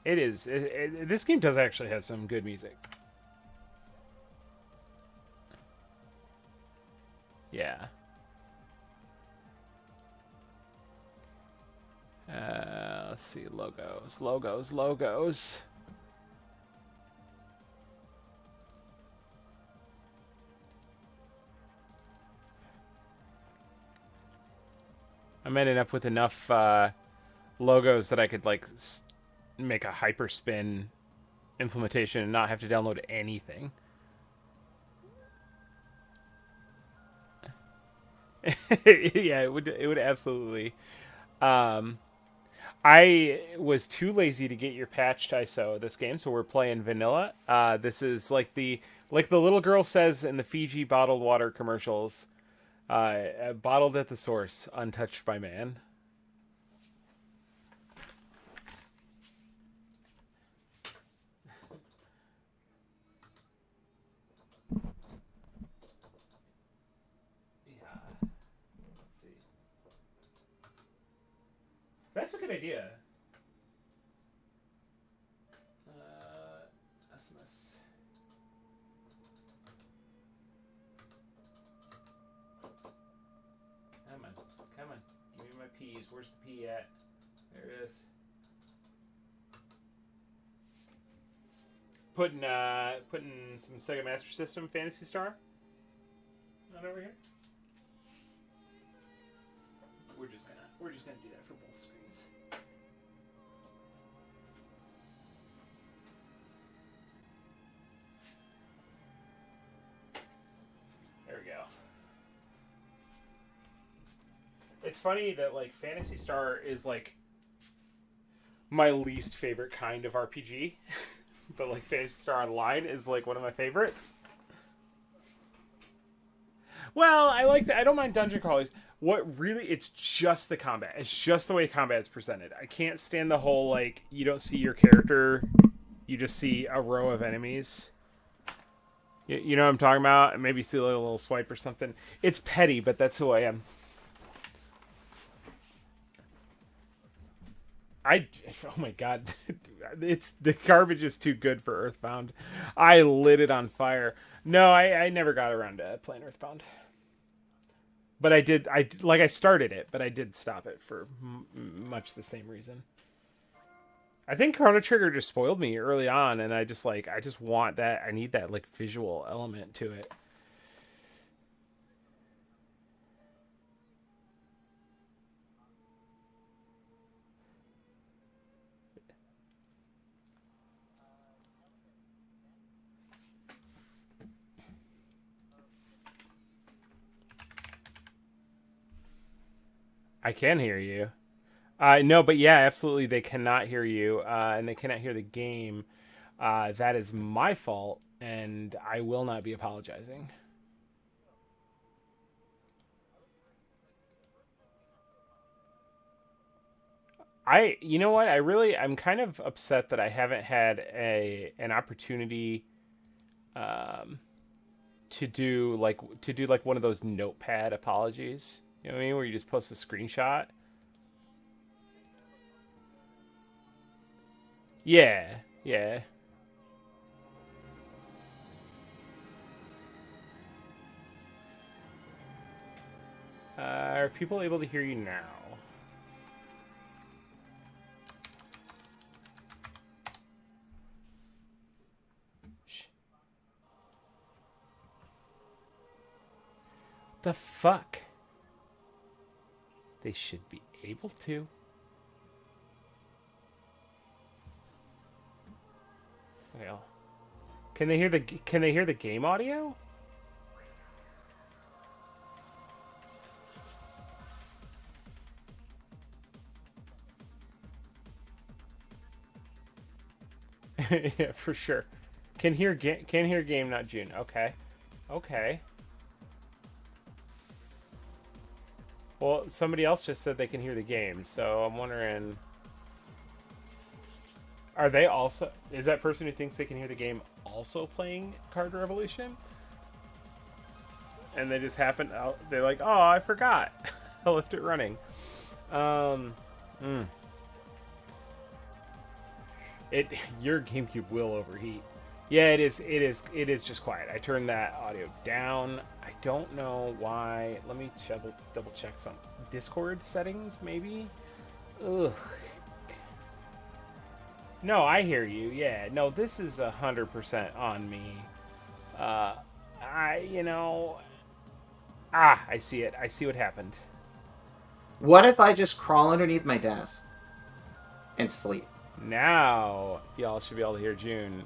It is. This game does actually have some good music. Yeah. Let's see. Logos. I'm ending up with enough logos that I could like make a hyperspin implementation and not have to download anything. Yeah, it would absolutely. I was too lazy to get your patched ISO this game, so we're playing vanilla. This is like the little girl says in the Fiji bottled water commercials, bottled at the source, untouched by man. Yeah. Let's see. That's a good idea. SMS. Come on. Give me my P's. Where's the P at? There it is. Putting some Sega Master System Fantasy Star. Not over here. We're just gonna do that for both screens. There we go. It's funny that like Fantasy Star is like my least favorite kind of RPG, but like Fantasy Star Online is like one of my favorites. Well, I don't mind dungeon crawlers. What really, it's just the combat. It's just the way combat is presented. I can't stand the whole like you don't see your character, you just see a row of enemies. You know what I'm talking about? Maybe see like a little swipe or something. It's petty, but that's who I am. Oh my god, it's the garbage is too good for Earthbound. I lit it on fire. No, I never got around to playing Earthbound. But I started it, but I did stop it for much the same reason. I think Chrono Trigger just spoiled me early on, and I just want that. I need that like visual element to it. I can hear you. No, but yeah, absolutely, they cannot hear you, and they cannot hear the game. That is my fault, and I will not be apologizing. You know what? I'm kind of upset that I haven't had an opportunity, um, to do like one of those notepad apologies. You know what I mean? Where you just post a screenshot. Yeah, yeah. Are people able to hear you now? The fuck? They should be able to. Well, can they hear the game audio? Yeah, for sure. Can hear game, not June. Okay. Okay. Well, somebody else just said they can hear the game, so I'm wondering, are they also, is that person who thinks they can hear the game also playing Card Revolution? And they just happen out, they're like, oh, I forgot. I left it running. Um, mm. It your GameCube will overheat. Yeah, it is. It is. It is just quiet. I turned that audio down. I don't know why. Let me double check some Discord settings, maybe. Ugh. No, I hear you. Yeah. No, this is 100% on me. I you know. I see it. I see what happened. What if I just crawl underneath my desk and sleep? Now y'all should be able to hear June.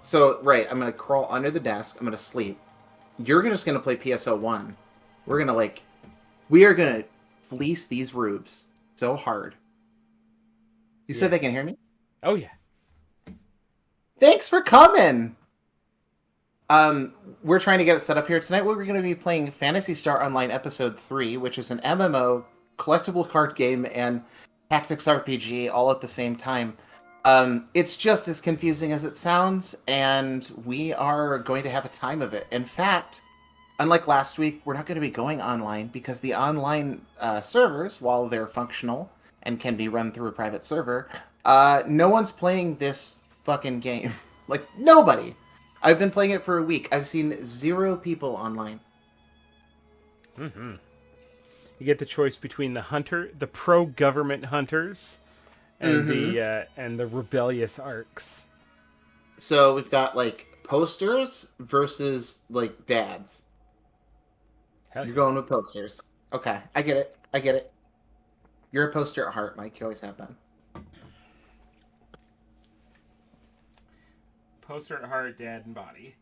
So, right, I'm going to crawl under the desk. I'm going to sleep. You're just going to play PSO1. We're going to, we are going to fleece these rubes so hard. You said they can hear me? Oh, yeah. Thanks for coming! We're trying to get it set up here. Tonight we're going to be playing Phantasy Star Online Episode 3, which is an MMO, collectible card game, and tactics RPG all at the same time. It's just as confusing as it sounds, and we are going to have a time of it. In fact, unlike last week, we're not going to be going online because the online servers, while they're functional and can be run through a private server, no one's playing this fucking game. Nobody. I've been playing it for a week. I've seen 0 people online. Mm-hmm. You get the choice between the pro-government hunters, and the rebellious arcs. So we've got posters versus dads. You're going with posters. Okay, I get it. You're a poster at heart, Mike. You always have been. Poster at heart, dad and body.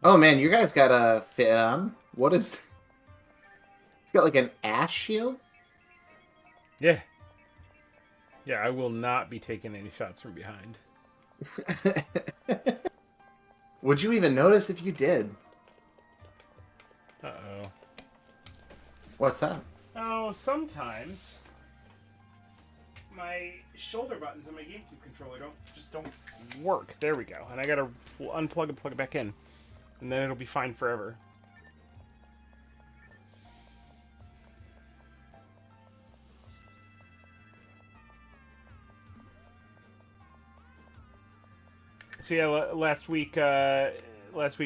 Oh man, you guys got a fit on. What is... It's got an ash shield? Yeah. Yeah, I will not be taking any shots from behind. Would you even notice if you did? Uh-oh. What's that? Oh, sometimes my shoulder buttons on my GameCube controller don't work. There we go. And I gotta unplug and plug it back in. And then it'll be fine forever. So yeah, last week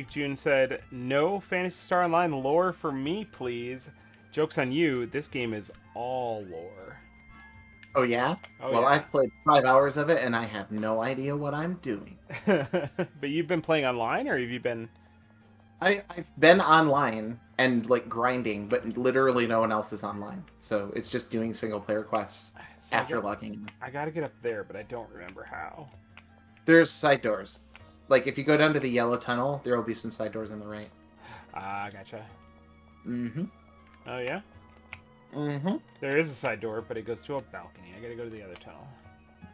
June said, "No Phantasy Star Online lore for me, please." Joke's on you. This game is all lore. Oh yeah? Oh, well, yeah. I've played 5 hours of it, and I have no idea what I'm doing. But you've been playing online, or have you been... I've been online and, grinding, but literally no one else is online. So it's just doing single-player quests after logging in. I gotta get up there, but I don't remember how. There's side doors. If you go down to the yellow tunnel, there will be some side doors on the right. Gotcha. Mm-hmm. Oh, yeah? Mm-hmm. There is a side door, but it goes to a balcony. I gotta go to the other tunnel.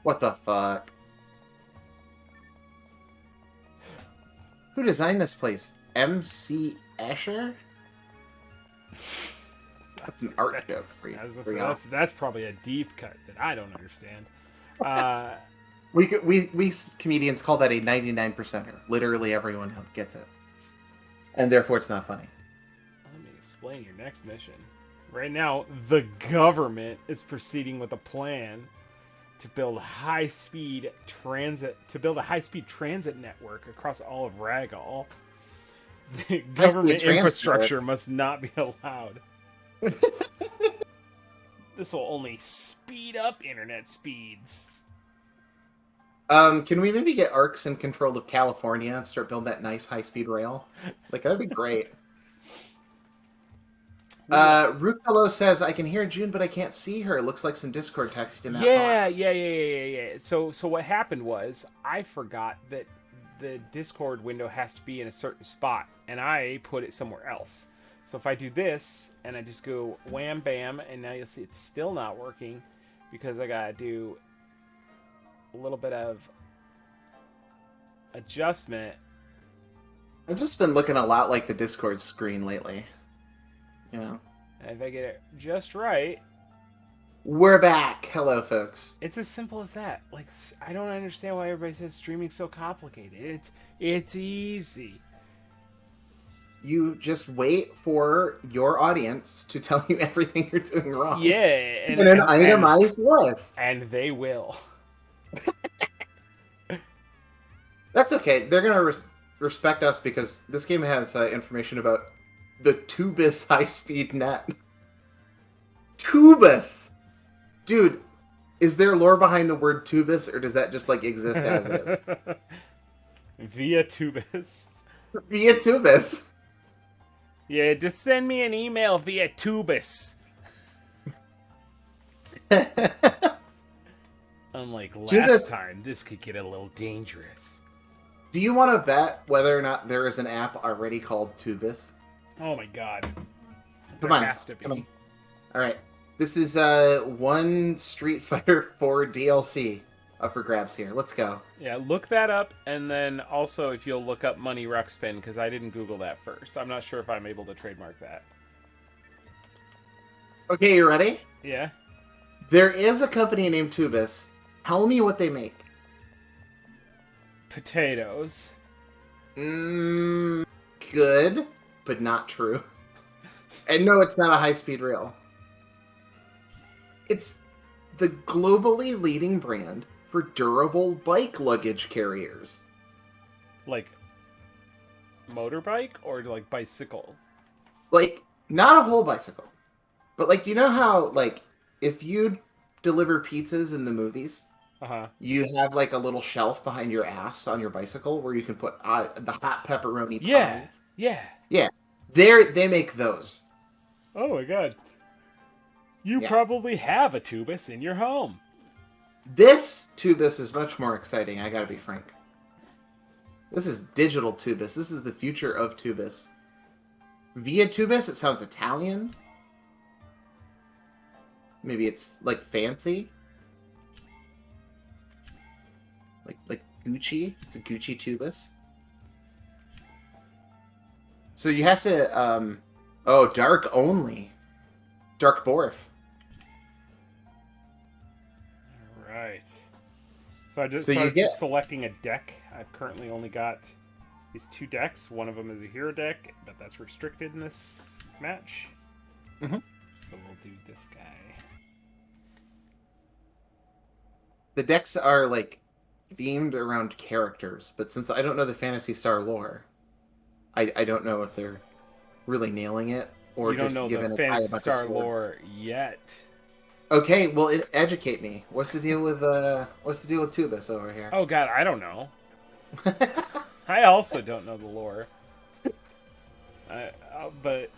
What the fuck? Who designed this place? MC Escher? That's an art joke for you. That's probably a deep cut that I don't understand. We comedians call that a 99%er. Literally everyone gets it. And therefore it's not funny. Let me explain your next mission. Right now, the government is proceeding with a plan to build a high-speed transit network across all of Ragall. The government infrastructure must not be allowed. This will only speed up internet speeds. Can we maybe get ARCs in control of California and start building that nice high-speed rail? That'd be great. Rucalo says, I can hear June, but I can't see her. Looks like some Discord text in that box. Yeah. So what happened was, I forgot that the Discord window has to be in a certain spot, and I put it somewhere else. So if I do this, and I just go wham bam, and now you'll see it's still not working, because I gotta do a little bit of adjustment. I've just been looking a lot like the Discord screen lately. And if I get it just right... We're back! Hello, folks. It's as simple as that. I don't understand why everybody says streaming's so complicated. It's easy. you just wait for your audience to tell you everything you're doing wrong. Yeah, in an itemized list. And they will. That's okay. They're going to respect us because this game has information about the Tubus high-speed net. Tubus! Dude, is there lore behind the word Tubus, or does that just, like, exist as is? Via Tubus. Via Tubus. Yeah, just send me an email via Tubus. Unlike last time, this could get a little dangerous. Do you want to bet whether or not there is an app already called Tubus? Oh my god. Come There on. has to be. Come on. Alright. This is one Street Fighter 4 DLC up for grabs here. Let's go. Yeah, look that up, and then also if you'll look up Money Ruxpin, because I didn't Google that first. I'm not sure if I'm able to trademark that. Okay, you ready? Yeah? There is a company named Tubus. Tell me what they make. Potatoes. Good, but not true. And no, it's not a high-speed rail. It's the globally leading brand for durable bike luggage carriers. Like motorbike or like bicycle? Like, not a whole bicycle. But, like, you know how, like, if you deliver pizzas in the movies, you have, like, a little shelf behind your ass on your bicycle where you can put the hot pepperoni pies. Yeah. Yeah. They make those. Oh my god. You probably have a Tubus in your home. This Tubus is much more exciting, I gotta be frank. This is digital Tubus. This is the future of Tubus. Via Tubus, it sounds Italian. Maybe it's, like, fancy. Like Gucci. It's a Gucci Tubus. So you have to, dark only. Dark Borf. Alright. So I just So started you get... just selecting a deck. I've currently only got these two decks. One of them is a hero deck, but that's restricted in this match. Mm-hmm. So we'll do this guy. The decks are, like, themed around characters, but since I don't know the Phantasy Star lore, I don't know if they're really nailing it or you don't just know giving the it a bunch Phantasy of Star swords. lore yet. Okay, well, educate me. What's the deal with Tubus over here? Oh god, I don't know. I also don't know the lore. But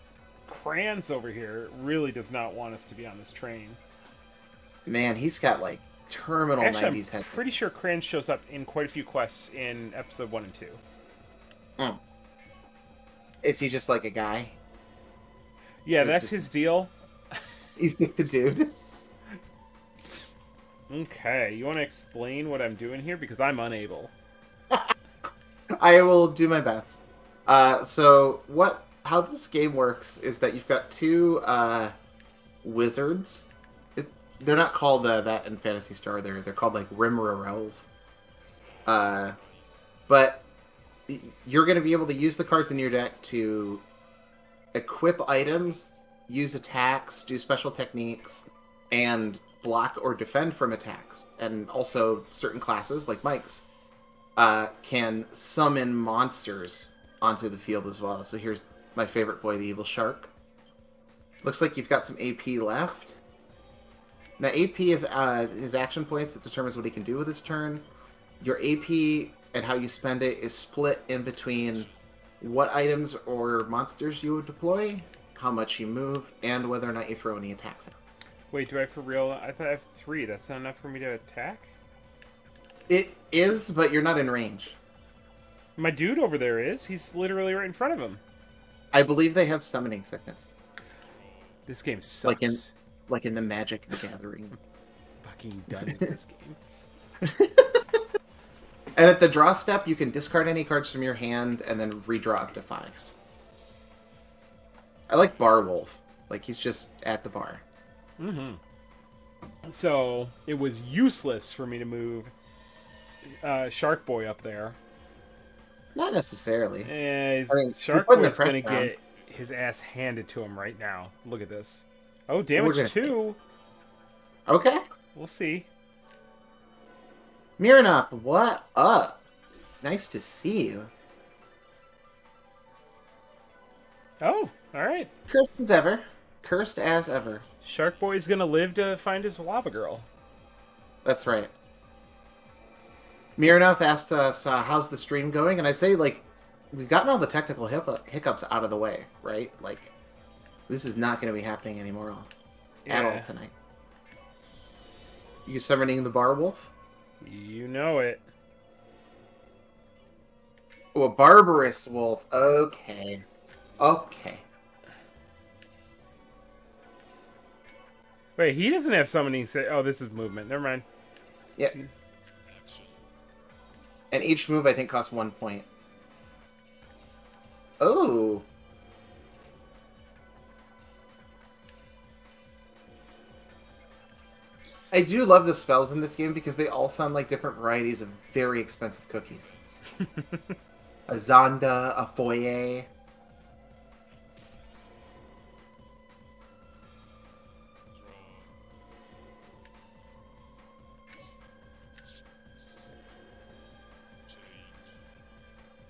Kranz over here really does not want us to be on this train. Man, he's got, like, terminal Actually, 90s head. I'm pretty sure Kranz shows up in quite a few quests in episode 1 and 2. Is he just, like, a guy? Yeah, that's his deal. He's just a dude. Okay, you want to explain what I'm doing here? Because I'm unable. I will do my best. So how this game works is that you've got two wizards. They're not called that in Phantasy Star. They're called, like, Rimrarels. But you're going to be able to use the cards in your deck to equip items, use attacks, do special techniques, and block or defend from attacks. And also certain classes, like Mike's, can summon monsters onto the field as well. So here's my favorite boy, the Evil Shark. Looks like you've got some AP left. Now, AP is his action points. It determines what he can do with his turn. Your AP and how you spend it is split in between what items or monsters you would deploy, how much you move, and whether or not you throw any attacks out. Wait, do I for real? I thought I have 3. That's not enough for me to attack? It is, but you're not in range. My dude over there is. He's literally right in front of him. I believe they have summoning sickness. This game sucks. Like in the Magic the Gathering. Fucking done with this game. And at the draw step, you can discard any cards from your hand and then redraw up to 5. I like Bar Wolf. Like, he's just at the bar. Mm-hmm. So, it was useless for me to move Shark Boy up there. Not necessarily. Yeah, I mean, we're Shark putting the Boy's pressure gonna on. get his ass handed to him right now. Look at this. Oh, We're damage gonna. 2. Okay. We'll see. Miranov, what up? Nice to see you. Oh, alright. Cursed as ever. Cursed as ever. Shark Boy's gonna live to find his lava girl. That's right. Miranov asked us, how's the stream going? And I'd say, like, we've gotten all the technical hiccups out of the way, right? Like, this is not going to be happening anymore at all tonight. You summoning the bar wolf? You know it. Oh, a barbarous wolf. Okay. Okay. Wait, he doesn't have summoning. Oh, this is movement. Never mind. Yep. And each move, I think, costs 1 point. Oh. I do love the spells in this game because they all sound like different varieties of very expensive cookies. A Zonda, a Foyer.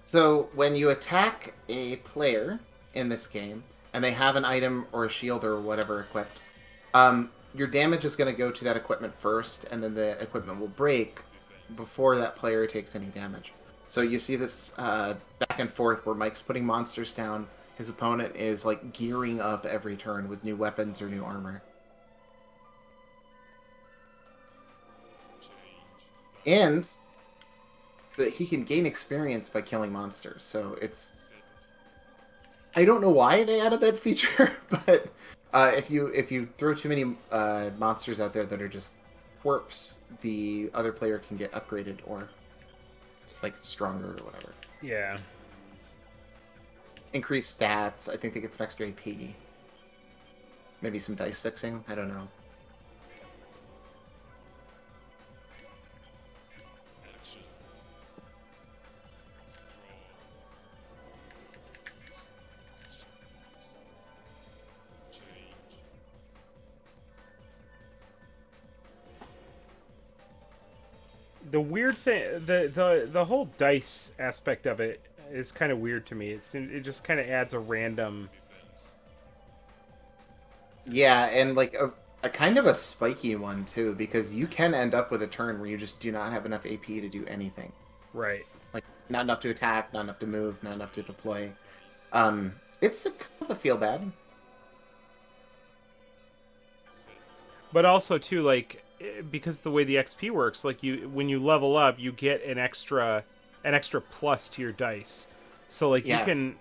So when you attack a player in this game, and they have an item or a shield or whatever equipped, your damage is going to go to that equipment first, and then the equipment will break before that player takes any damage. So you see this back and forth where Mike's putting monsters down, his opponent is like gearing up every turn with new weapons or new armor. And that he can gain experience by killing monsters. So it's, I don't know why they added that feature, but if you throw too many monsters out there that are just twerps, the other player can get upgraded or like stronger or whatever. Yeah. Increased stats. I think they get some extra AP. Maybe some dice fixing. I don't know. The weird thing, the whole dice aspect of it is kind of weird to me. It just kind of adds a random. Yeah, and like a kind of a spiky one too, because you can end up with a turn where you just do not have enough AP to do anything. Right. Like not enough to attack, not enough to move, not enough to deploy. It's a kind of a feel bad. But also too, like, because the way the XP works, like when you level up, you get an extra plus to your dice. So like Yes. you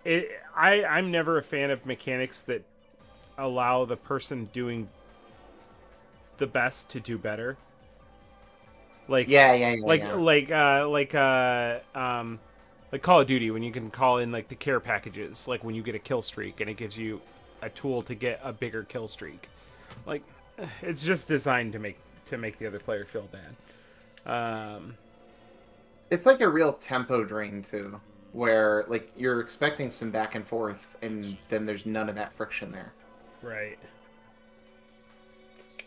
can. I'm never a fan of mechanics that allow the person doing the best to do better. Like like Call of Duty, when you can call in like the care packages, like when you get a kill streak and it gives you a tool to get a bigger kill streak. Like, it's just designed to make the other player feel bad. It's like a real tempo drain too, where like you're expecting some back and forth, and then there's none of that friction there. Right.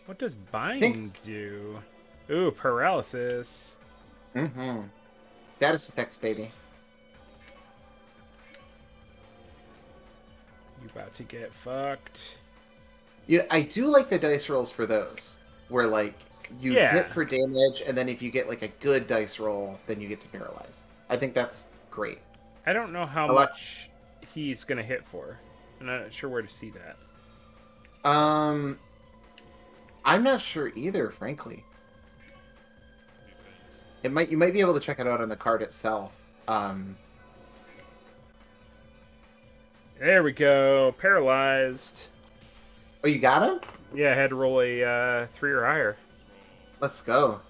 What does bind do? Ooh, paralysis. Mm-hmm. Status effects, baby. You about to get fucked. Yeah, I do like the dice rolls for those, where like you hit for damage, and then if you get like a good dice roll, then you get to paralyze. I think that's great. I don't know how much he's gonna hit for. I'm not sure where to see that. I'm not sure either, frankly. You might be able to check it out on the card itself. There we go. Paralyzed. Oh, you got him? Yeah, I had to roll a 3 or higher. Let's go.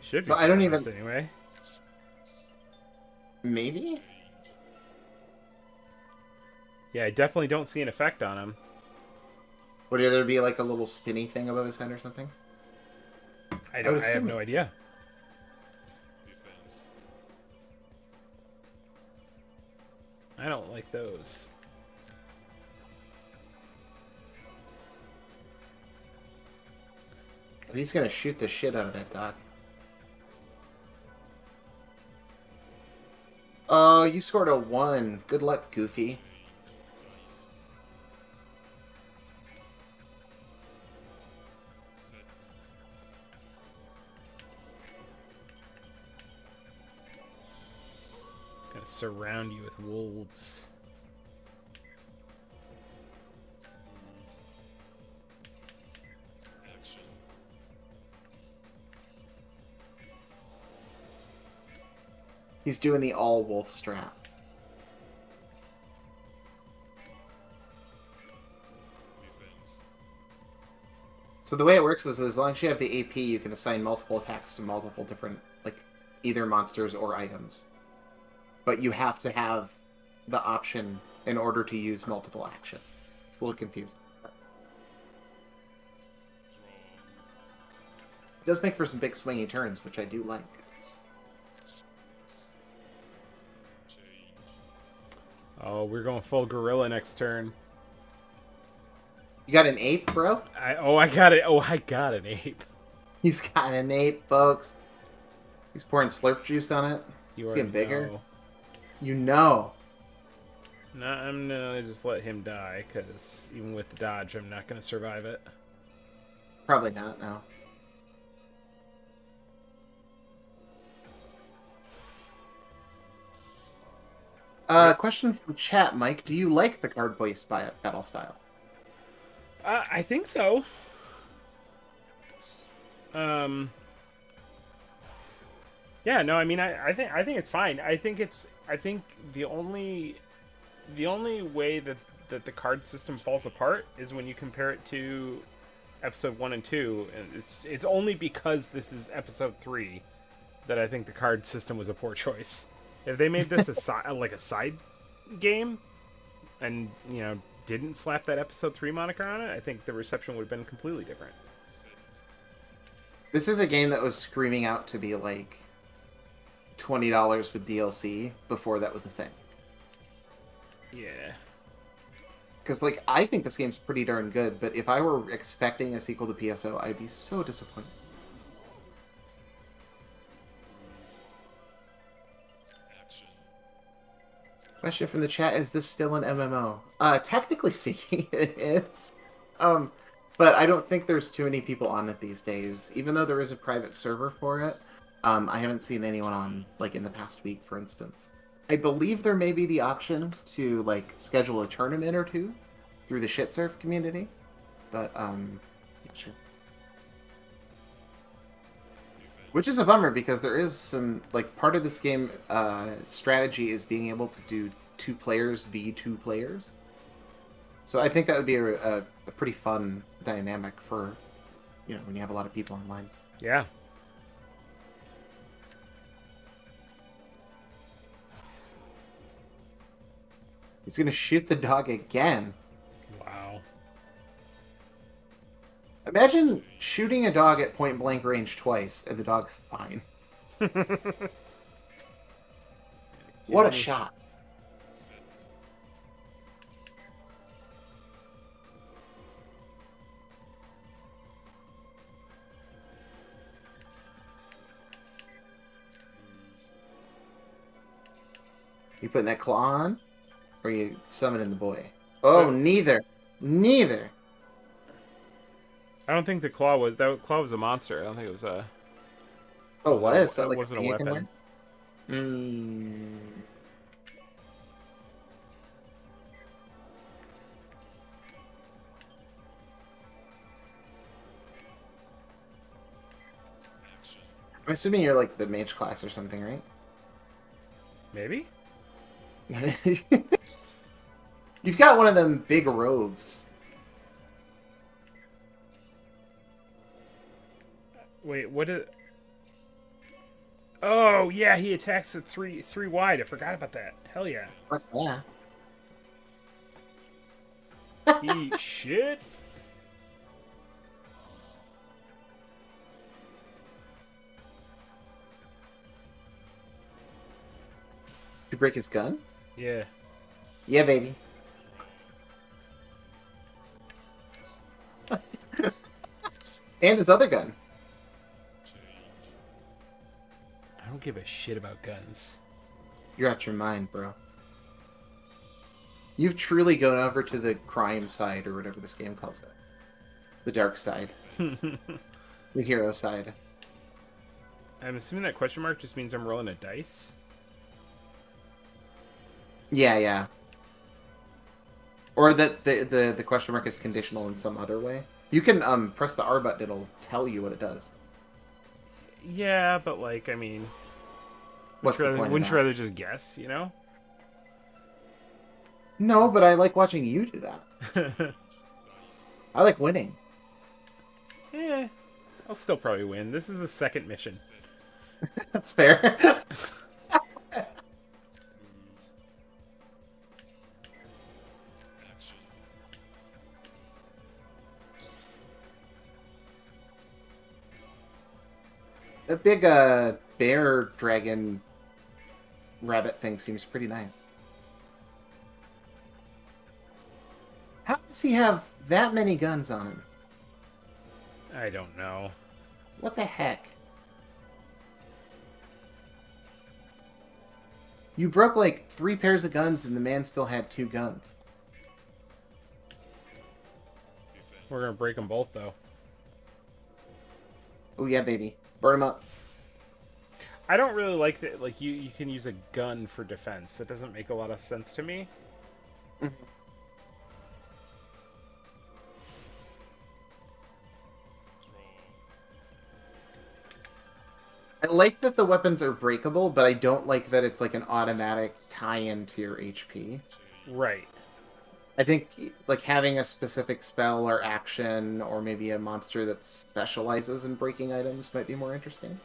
Should be. So I don't even. Anyway. Maybe? Yeah, I definitely don't see an effect on him. Would there be like a little spinny thing above his head or something? I would don't. I have assume no idea. I don't like those. he's gonna shoot the shit out of that dog. Oh, you scored a 1. Good luck, Goofy. Gonna surround you with wolves. He's doing the all wolf strat. So the way it works is as long as you have the AP, you can assign multiple attacks to multiple different, like, either monsters or items. But you have to have the option in order to use multiple actions. It's a little confusing. It does make for some big swingy turns, which I do like. Oh, we're going full gorilla next turn. You got an ape, bro? I got it. Oh, I got an ape. He's got an ape, folks. He's pouring slurp juice on it. You It's getting bigger. know. You know. No, I'm gonna just let him die because even with the dodge, I'm not gonna survive it. Probably not, no. Question from chat, Mike. Do you like the card-based battle style? I think so. Yeah, no, I mean, I think it's fine. I think the only way that the card system falls apart is when you compare it to episode 1 and 2, and it's only because this is episode 3 that I think the card system was a poor choice. If they made this like a side game, and didn't slap that episode 3 moniker on it, I think the reception would have been completely different. This is a game that was screaming out to be like $20 with DLC before that was a thing. Yeah. Because, like, I think this game's pretty darn good, but if I were expecting a sequel to PSO, I'd be so disappointed. Question from the chat, is this still an MMO? Technically speaking, it is. But I don't think there's too many people on it these days. Even though there is a private server for it, I haven't seen anyone on, like, in the past week, for instance. I believe there may be the option to, like, schedule a tournament or two through the Shitsurf community. But, not sure. Which is a bummer, because there is some, like, part of this game strategy is being able to do 2 players v 2 players. So I think that would be a pretty fun dynamic for, when you have a lot of people online. Yeah. He's going to shoot the dog again. Wow. Imagine shooting a dog at point blank range twice and the dog's fine. What a shot. You putting that claw on? Or are you summoning the boy? Oh, neither. Neither. I don't think that claw was a monster. I don't think it was a. Oh, what? Is that It like wasn't a a weapon? weapon. I'm assuming you're like the mage class or something, right? Maybe. You've got one of them big robes. Wait, what did? Oh yeah, he attacks at three wide. I forgot about that. Hell yeah. Yeah. He shit. break his gun? Yeah. Yeah, baby. And his other gun. I don't give a shit about guns. You're out your mind, bro. You've truly gone over to the crime side, or whatever this game calls it. The dark side. The hero side. I'm assuming that question mark just means I'm rolling a dice. Yeah. Or that the question mark is conditional in some other way. You can press the R button, it'll tell you what it does. Yeah, but like, I mean, What's the point wouldn't of you that? rather just guess, you know? No, but I like watching you do that. I like winning. Yeah, I'll still probably win. This is the second mission. That's fair. That big bear dragon rabbit thing seems pretty nice. How does he have that many guns on him? I don't know. What the heck? You broke like 3 pairs of guns and the man still had 2 guns. We're gonna break them both, though. Oh yeah, baby. Burn him up. I don't really like that. Like, you can use a gun for defense. That doesn't make a lot of sense to me. I like that the weapons are breakable, but I don't like that it's like an automatic tie-in to your HP. Right. I think like having a specific spell or action, or maybe a monster that specializes in breaking items might be more interesting.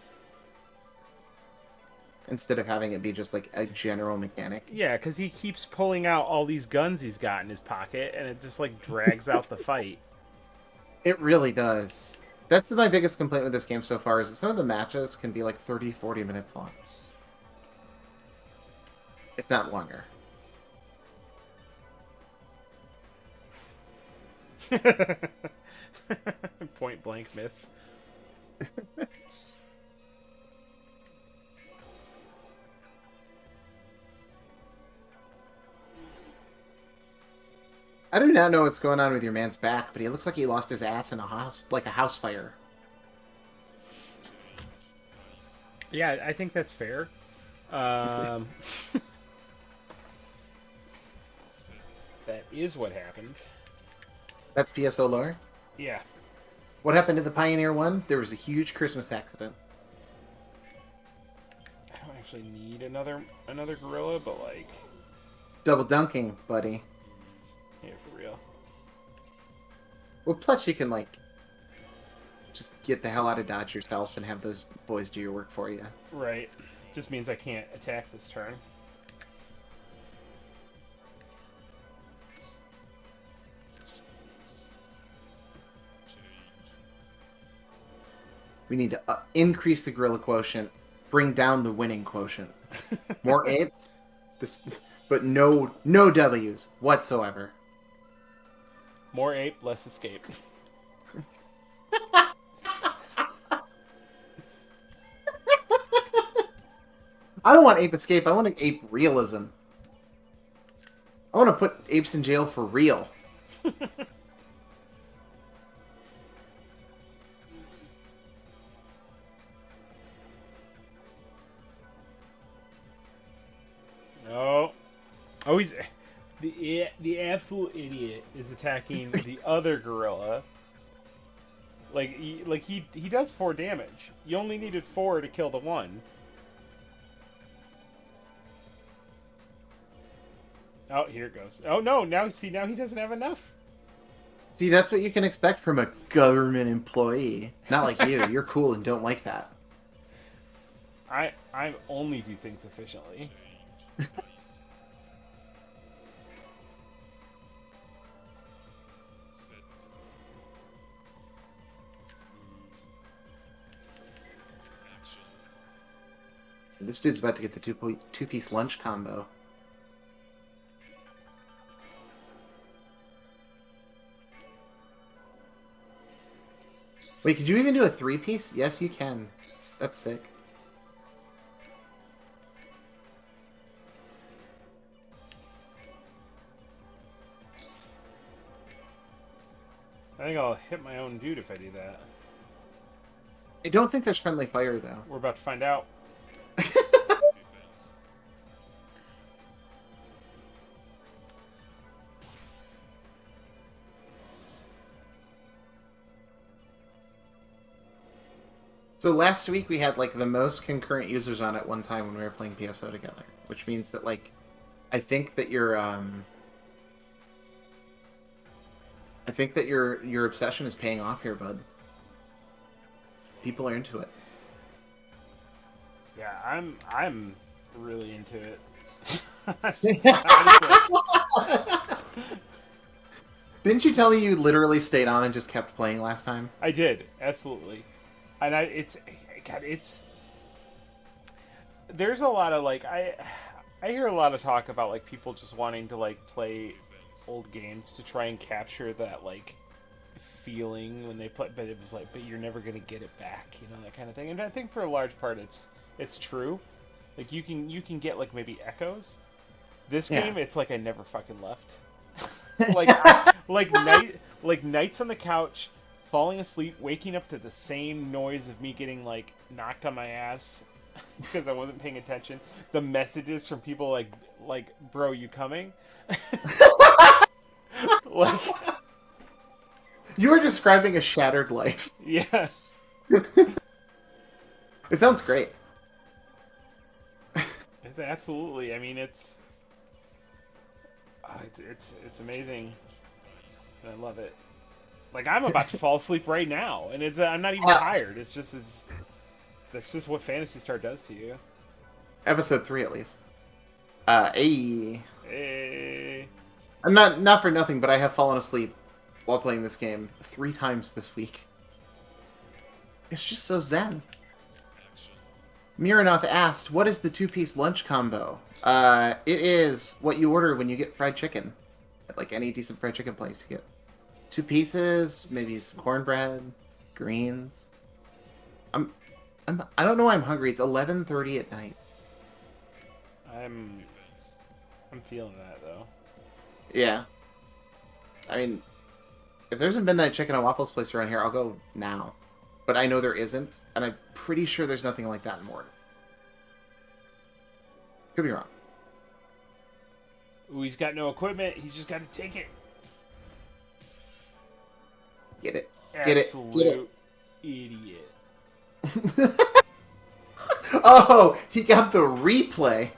Instead of having it be just like a general mechanic. Yeah, because he keeps pulling out all these guns he's got in his pocket, and it just like drags out the fight. It really does. That's my biggest complaint with this game so far, is that some of the matches can be like 30, 40 minutes long. If not longer. Point blank miss. I do not know what's going on with your man's back, but he looks like he lost his ass in a house, like a house fire. Yeah, I think that's fair. That is what happened. That's PSO lore. Yeah. What happened to the Pioneer one? There was a huge Christmas accident. I don't actually need another gorilla, but like, Double dunking, buddy. yeah, for real. Well, plus you can like just get the hell out of Dodge yourself and have those boys do your work for you. Right. Just means I can't attack this turn. We need to increase the gorilla quotient, bring down the winning quotient. More apes, but no W's whatsoever. More ape, less escape. I don't want ape escape. I want ape realism. I want to put apes in jail for real. No. Oh, he's the absolute idiot is attacking the other gorilla. Like he does 4 damage. You only needed 4 to kill the one. Oh, here it goes. Oh no! Now he doesn't have enough. See, that's what you can expect from a government employee. Not like you. You're cool and don't like that. I only do things efficiently. This dude's about to get the two-piece lunch combo. Wait, could you even do a three-piece? Yes, you can. That's sick. I think I'll hit my own dude if I do that. I don't think there's friendly fire, though. We're about to find out. So last week we had like the most concurrent users on at one time when we were playing PSO together, which means that like I think that your your obsession is paying off here, bud. People are into it. Yeah, I'm really into it. Didn't you tell me you literally stayed on and just kept playing last time? I did, absolutely. And it's there's a lot of like I hear a lot of talk about like people just wanting to like play old games to try and capture that like feeling when they play, but it was like, but you're never gonna get it back, you know, that kind of thing. And I think for a large part it's true. Like you can get like maybe echoes. This game, it's like I never fucking left. like nights on the couch, falling asleep, waking up to the same noise of me getting like knocked on my ass because I wasn't paying attention. The messages from people like bro, you coming? Like you were describing a shattered life. Yeah. It sounds great. It's absolutely. I mean, it's amazing. I love it. Like I'm about to fall asleep right now, and I'm not even tired. That's just what Phantasy Star does to you. Episode 3, at least. Hey. Hey. I'm not for nothing, but I have fallen asleep while playing this game 3 times this week. It's just so zen. Miranoth asked, what is the two-piece lunch combo? It is what you order when you get fried chicken. At like any decent fried chicken place, you get 2 pieces, maybe some cornbread, greens. I don't know why I'm hungry. It's 11:30 at night. I'm feeling that though. Yeah. I mean, if there's a midnight chicken and waffles place around here, I'll go now. But I know there isn't, and I'm pretty sure there's nothing like that in Morden. Could be wrong. Ooh, he's got no equipment. He's just got to take it. Get it. Absolute idiot. Oh, he got the replay.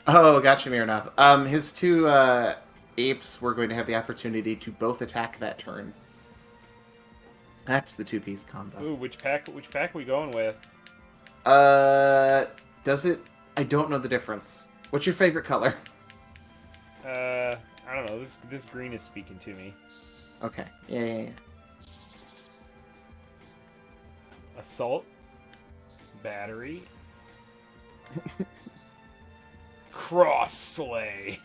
Oh, gotcha, Miranoth. His 2 apes were going to have the opportunity to both attack that turn. That's the two-piece combo. Ooh, which pack are we going with? Does it? I don't know the difference. What's your favorite color? I don't know. This green is speaking to me. Okay. Yeah. Assault. Battery. Cross slay.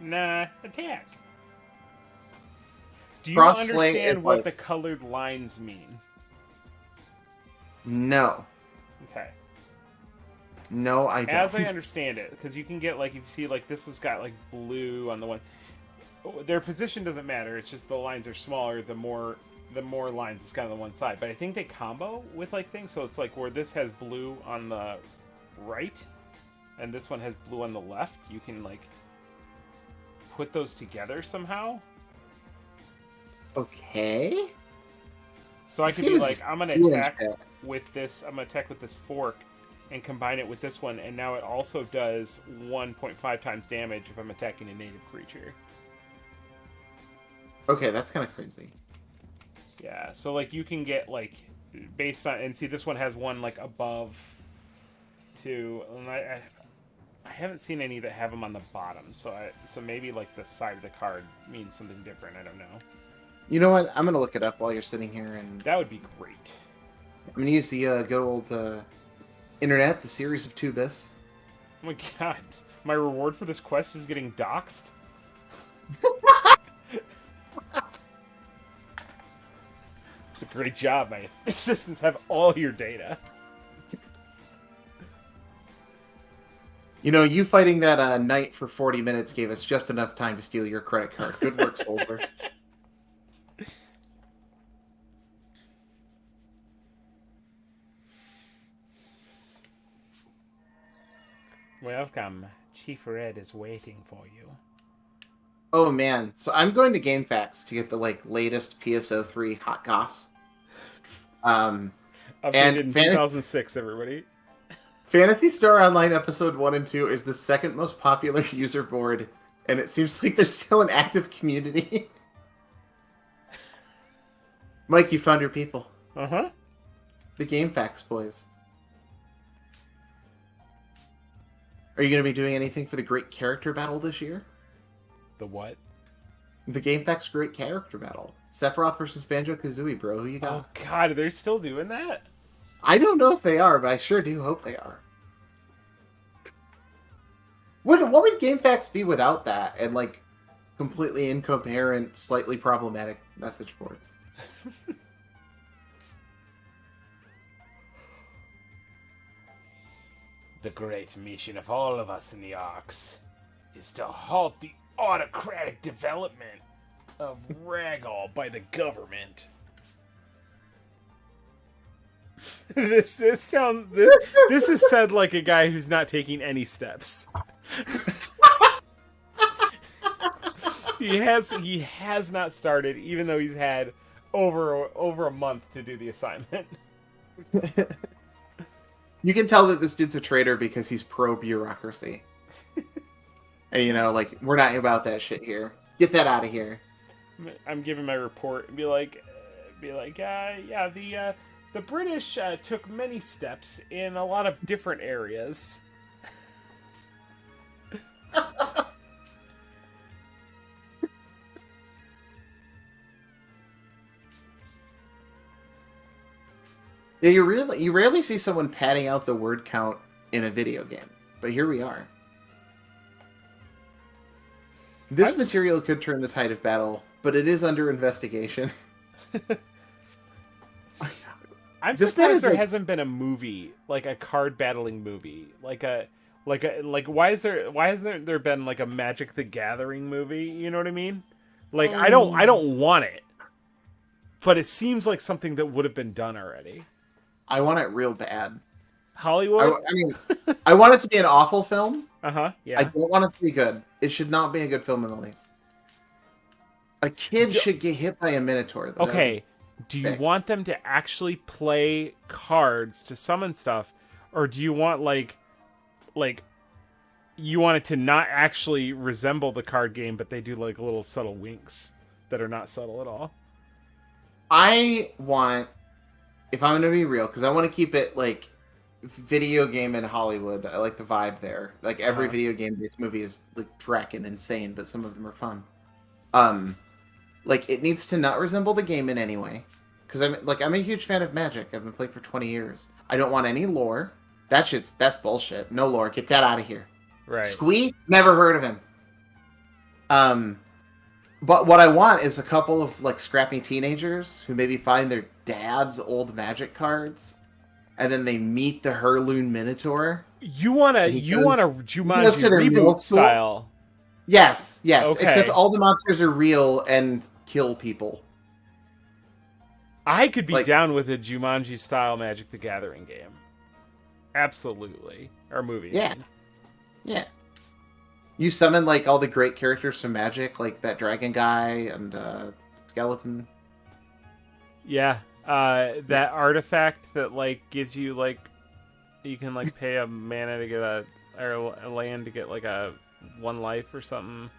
Nah, attack. Do you understand what the colored lines mean? No. Okay. No, I don't. As I understand it, because you can get like, if you see like this has got like blue on the one. Their position doesn't matter. It's just the lines are smaller. The more lines it's got on the one side. But I think they combo with like things. So it's like where this has blue on the right, and this one has blue on the left. You can like put those together somehow. Okay. So I could be like, I'm gonna attack with this. I'm gonna attack with this fork, and combine it with this one, and now it also does 1.5 times damage if I'm attacking a native creature. Okay, that's kind of crazy. Yeah, so like you can get like based on, and see this one has one like above too, and I haven't seen any that have them on the bottom, so maybe like the side of the card means something different. I don't know. You know what? I'm gonna look it up while you're sitting here, and That would be great. I'm gonna use the good old internet, the series of Tubis. Oh my god, my reward for this quest is getting doxxed? It's a great job. My assistants have all your data. You know, you fighting that knight for 40 minutes gave us just enough time to steal your credit card. Good work, soldier. Welcome. Chief Red is waiting for you. Oh man, so I'm going to GameFAQs to get the latest PSO3 hot goss. Updated in 2006, everybody. Phantasy Star Online Episode 1 and 2 is the second most popular user board, and it seems like there's still an active community. Mike, you found your people. Uh-huh. The GameFAQs boys. Are you going to be doing anything for the Great Character Battle this year? The what? The GameFAQs Great Character Battle. Sephiroth versus Banjo-Kazooie, bro. Who you got? Oh god, they're still doing that? I don't know if they are, but I sure do hope they are. What would GameFAQs be without that and completely incoherent, slightly problematic message boards? The great mission of all of us in the Arks is to halt the autocratic development of Ragall by the government. This is said like a guy who's not taking any steps. He has not started, even though he's had over a month to do the assignment. You can tell that this dude's a traitor because he's pro-bureaucracy. And, we're not about that shit here. Get that out of here. I'm giving my report and be like, yeah, the British took many steps in a lot of different areas. Yeah, you rarely see someone padding out the word count in a video game, but here we are. This material could turn the tide of battle, but it is under investigation. I'm surprised there hasn't been a movie, like a card battling movie, like why has there been like a Magic the Gathering movie? You know what I mean? Like I don't want it, but it seems like something that would have been done already. I want it real bad. Hollywood? I mean, I want it to be an awful film. Yeah. I don't want it to be good. It should not be a good film in the least. A kid should get hit by a Minotaur. Though. Okay. Do you want them to actually play cards to summon stuff, or do you want like you want it to not actually resemble the card game, but they do like little subtle winks that are not subtle at all? I want, if I'm going to be real, because I want to keep it like video game in Hollywood. I like the vibe there. Like every video game-based movie is like dragging insane, but some of them are fun. Like it needs to not resemble the game in any way, because I'm a huge fan of Magic. I've been playing for 20 years. I don't want any lore. That's bullshit. No lore. Get that out of here. Right. Squee? Never heard of him. But what I want is a couple of like scrappy teenagers who maybe find their dad's old Magic cards, and then they meet the Herloon Minotaur. You want a Jumanji reboot style? Yes. Okay. Except all the monsters are real and kill people. I could be down with a Jumanji style Magic the Gathering game. Absolutely. Or movie. Yeah. You summon like all the great characters from Magic, like that dragon guy and skeleton. Yeah. That artifact that like gives you like you can like pay a mana to get a land to get like a 1 life or something.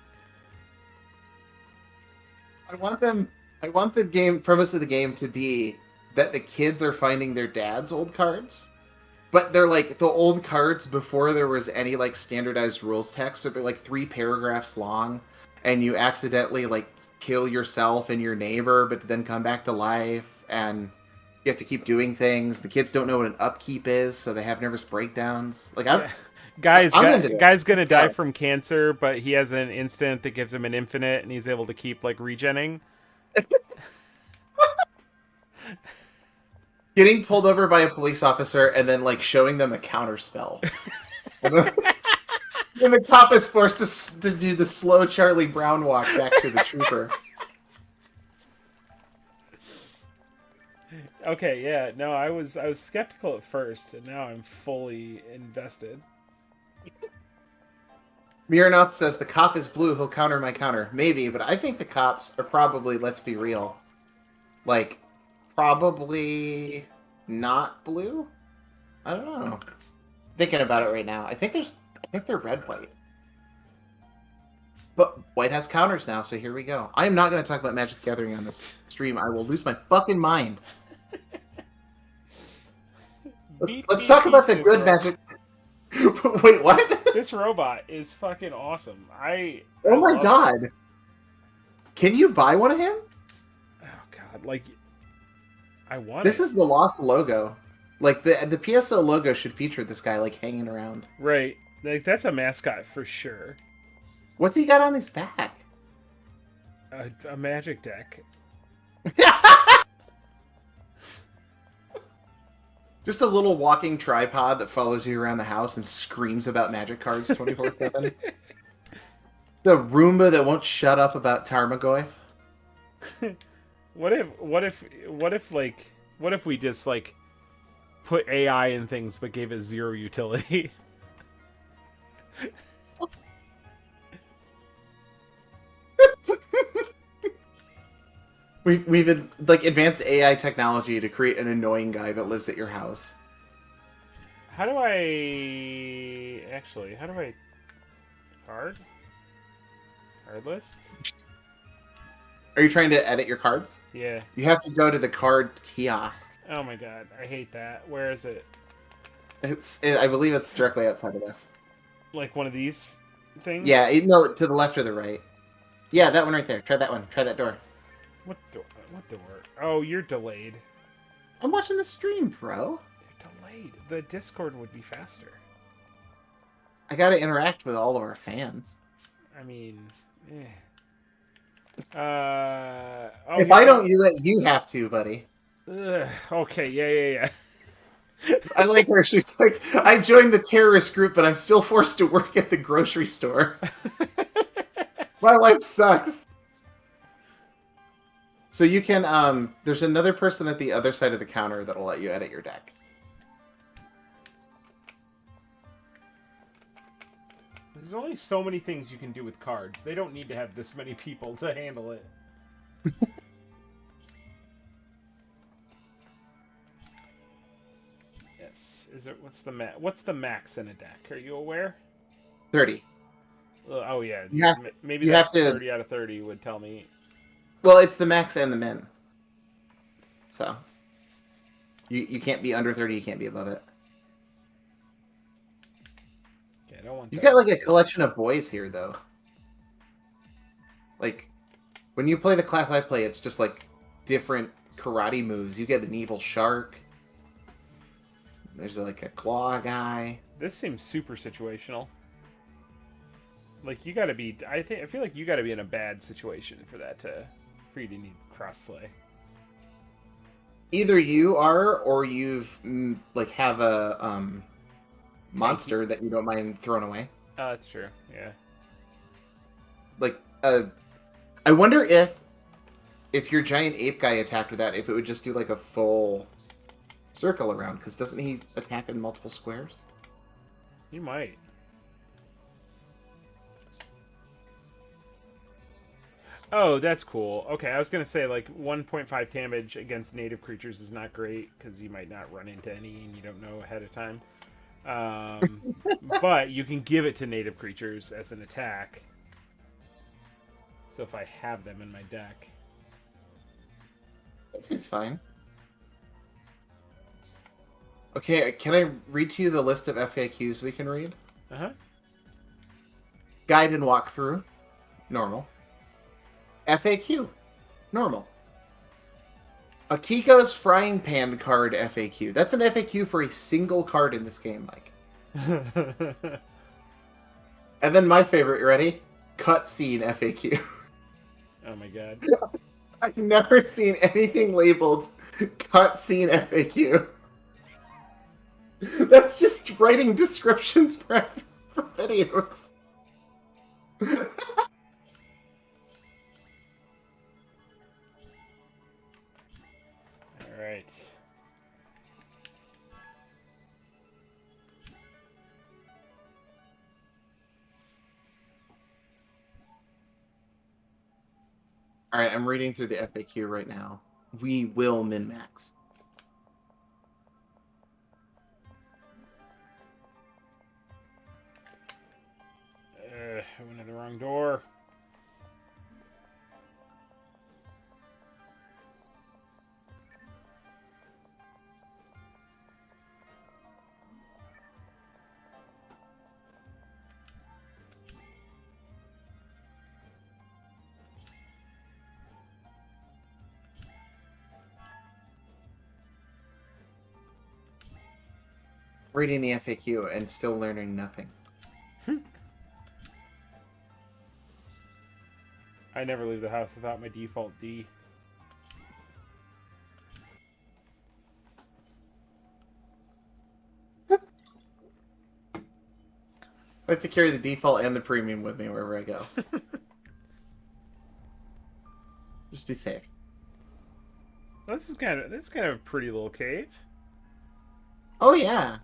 I want the game premise of the game to be that the kids are finding their dad's old cards, but they're like the old cards before there was any like standardized rules text, so they're like 3 paragraphs long, and you accidentally like kill yourself and your neighbor, but then come back to life, and you have to keep doing things. The kids don't know what an upkeep is, so they have nervous breakdowns. Like Yeah. I'm into that. Guy's gonna die Yeah. from cancer, but he has an instant that gives him an infinite, and he's able to keep like regenning. Getting pulled over by a police officer and then like showing them a counter spell. And the cop is forced to do the slow Charlie Brown walk back to the trooper. Okay, yeah, no, I was skeptical at first, and now I'm fully invested. Miranoth says the cop is blue, he'll counter my counter. Maybe, but I think the cops are probably, let's be real, like, probably not blue? I don't know. Thinking about it right now. I think they're red-white. But white has counters now, so here we go. I am not going to talk about Magic the Gathering on this stream. I will lose my fucking mind. Let's talk about the good Magic... Wait, what? This robot is fucking awesome. Oh my god. It. Can you buy one of him? Oh god, like I want This is the Lost logo. Like the PSO logo should feature this guy like hanging around. Right. Like that's a mascot for sure. What's he got on his back? A magic deck. Just a little walking tripod that follows you around the house and screams about magic cards 24/7. The Roomba that won't shut up about Tarmogoyf. What if we just like put AI in things but gave it zero utility? We've like advanced AI technology to create an annoying guy that lives at your house. How do I card list? Are you trying to edit your cards? Yeah. You have to go to the card kiosk. Oh my god, I hate that. Where is it? I believe it's directly outside of this. Like one of these things? Yeah, no, to the left or the right. Yeah, that one right there. Try that one. Try that door. What door? Oh, you're delayed. I'm watching the stream, bro. You're delayed. The Discord would be faster. I gotta interact with all of our fans. I mean, if I don't do it, you have to, buddy. Okay, yeah. I like her. She's like, I joined the terrorist group, but I'm still forced to work at the grocery store. My life sucks. So you can, there's another person at the other side of the counter that'll let you edit your deck. There's only so many things you can do with cards. They don't need to have this many people to handle it. Yes. What's the max in a deck? Are you aware? 30. Oh yeah. Maybe you that's have to, 30 out of 30 would tell me. Well, it's the max and the min. So you can't be under 30, you can't be above it. Yeah, I don't want You've got like a collection of boys here though. Like when you play the class I play, it's just like different karate moves. You get an evil shark. There's like a claw guy. This seems super situational. Like you gotta be I feel like you gotta be in a bad situation for you to need cross slay. Either you are, or you've like have a monster that you don't mind throwing away. Oh, that's true. Yeah. Like I wonder if your giant ape guy attacked with that, if it would just do like a full circle around, because doesn't he attack in multiple squares? He might. Oh, that's cool. Okay, I was gonna say like 1.5 damage against native creatures is not great because you might not run into any and you don't know ahead of time. But you can give it to native creatures as an attack. So if I have them in my deck, That seems fine. Okay, can I read to you the list of FAQs we can read? Uh-huh. Guide and walkthrough, normal. FAQ, normal. Akiko's frying pan card FAQ. That's an FAQ for a single card in this game, Mike. And then my favorite, you ready? Cutscene FAQ. Oh my god. I've never seen anything labeled cutscene FAQ. That's just writing descriptions for videos. All right. All right, I'm reading through the FAQ right now. We will min-max. I went in the wrong door. Reading the FAQ and still learning nothing. I never leave the house without my default D. I like to carry the default and the premium with me wherever I go. Just be safe. This is kind of a pretty little cave. Oh yeah.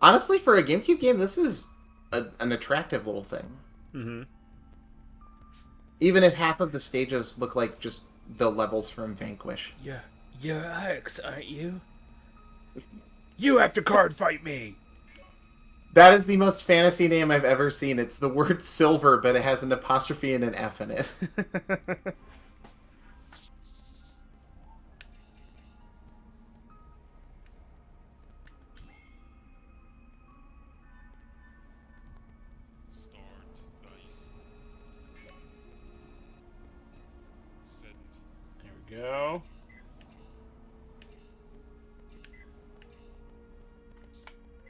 Honestly, for a GameCube game, this is an attractive little thing. Mm-hmm. Even if half of the stages look like just the levels from Vanquish. Yeah, you're Alex, aren't you? You have to card fight me. That is the most fantasy name I've ever seen. It's the word silver, but it has an apostrophe and an F in it. There we go.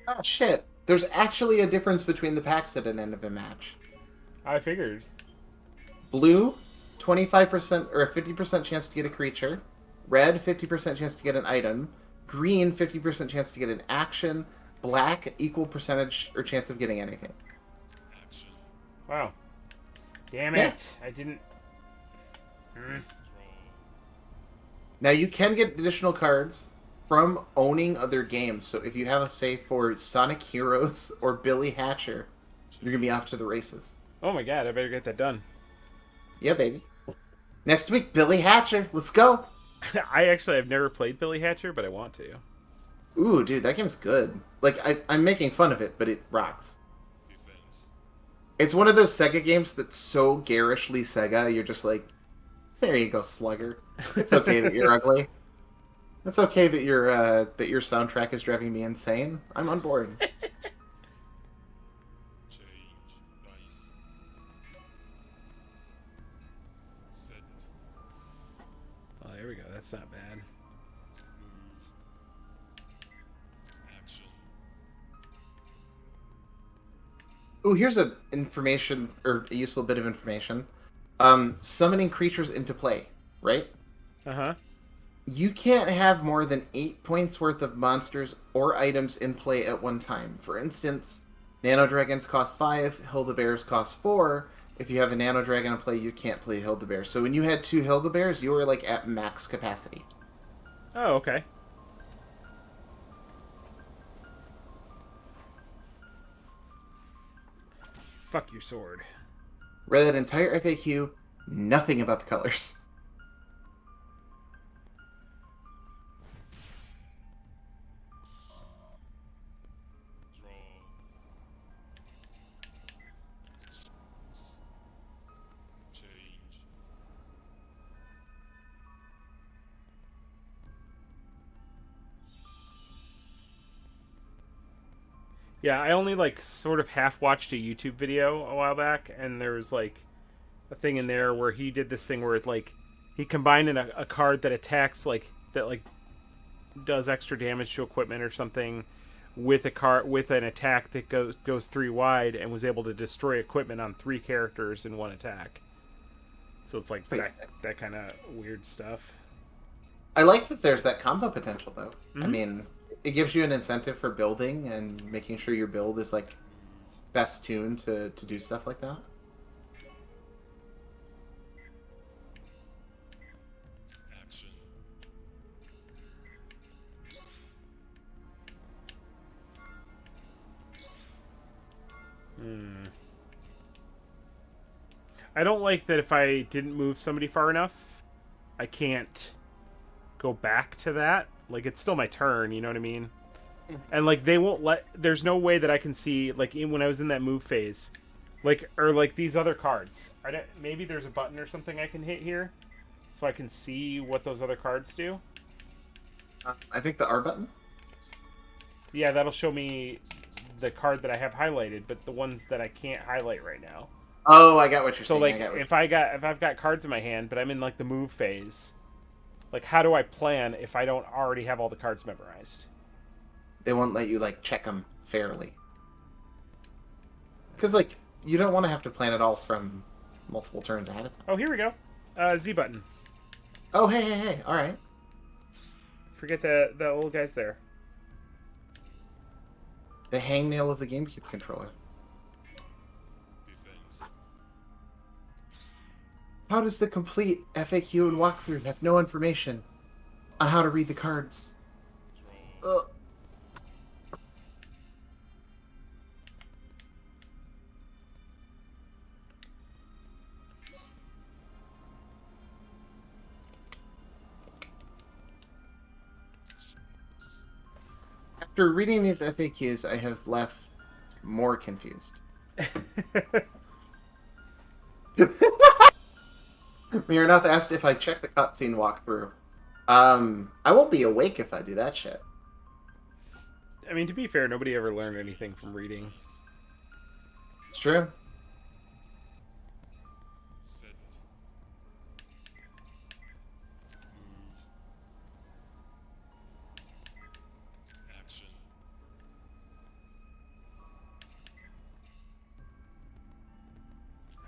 Oh shit. There's actually a difference between the packs at an end of a match. I figured. Blue, 25% or a 50% chance to get a creature. Red, 50% chance to get an item. Green, 50% chance to get an action. Black, equal percentage or chance of getting anything. Wow. Damn Yeah. it. I didn't... Now you can get additional cards from owning other games. So if you have a save for Sonic Heroes or Billy Hatcher, you're going to be off to the races. Oh my god, I better get that done. Yeah, baby. Next week, Billy Hatcher. Let's go. I actually have never played Billy Hatcher, but I want to. Ooh, dude, that game's good. Like, I'm making fun of it, but it rocks. It's one of those Sega games that's so garishly Sega, you're just like, there you go, slugger. It's okay that you're ugly. It's okay that your soundtrack is driving me insane. I'm on board. Oh, there we go. That's not bad. Ooh, here's a useful bit of information. Summoning creatures into play, right? Uh-huh. You can't have more than 8 points worth of monsters or items in play at one time. For instance, Nano Dragons cost 5, Hilda-Bears cost 4. If you have a Nano Dragon in play, you can't play Hilda-Bear. So when you had 2 Hilda-Bears, you were like at max capacity. Oh, okay. Fuck your sword. Read that entire FAQ, nothing about the colors. Yeah, I only like sort of half watched a YouTube video a while back, and there was like a thing in there where he did this thing where it like he combined in a card that attacks like that like does extra damage to equipment or something with a card with an attack that goes three wide and was able to destroy equipment on three characters in one attack. So it's like Pretty that sick. that kind of weird stuff. I like that there's that combo potential though. I Mm-hmm. mean, it gives you an incentive for building and making sure your build is like best tuned to do stuff like that. Hmm. I don't like that if I didn't move somebody far enough, I can't go back to that. Like it's still my turn, you know what I mean? And like they won't let. There's no way that I can see like when I was in that move phase, like or like these other cards. I don't. Maybe there's a button or something I can hit here, so I can see what those other cards do. I think the R button. Yeah, that'll show me the card that I have highlighted, but the ones that I can't highlight right now. Oh, I got what you're So saying. like I got what if I've got cards in my hand, but I'm in like the move phase, like how do I plan if I don't already have all the cards memorized? they won't let you like check them fairly. Because like you don't want to have to plan it all from multiple turns ahead of time. Oh, here we go. Z button. Oh, hey, all right. Forget that little guy's there. The hangnail of the GameCube controller. How does the complete FAQ and walkthrough have no information on how to read the cards? Ugh. After reading these FAQs, I have left more confused. Miranath asked if I check the cutscene walkthrough. I won't be awake if I do that shit. I mean, to be fair, nobody ever learned anything from reading. It's true.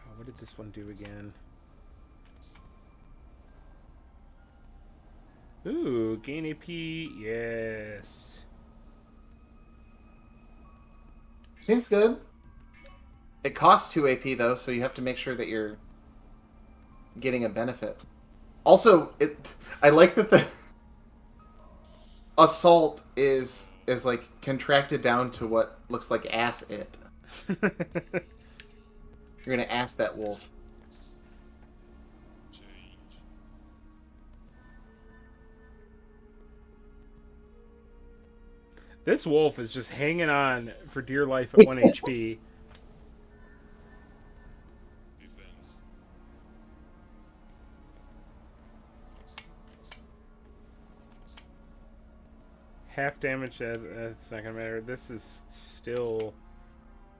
Oh, what did this one do again? Ooh, gain AP, yes. Seems good. It costs 2 AP though, so you have to make sure that you're getting a benefit. Also, I like that the assault is like contracted down to what looks like ass it. You're gonna ass that wolf. This wolf is just hanging on for dear life at 1 HP. Half damage, that's not gonna matter. This is still.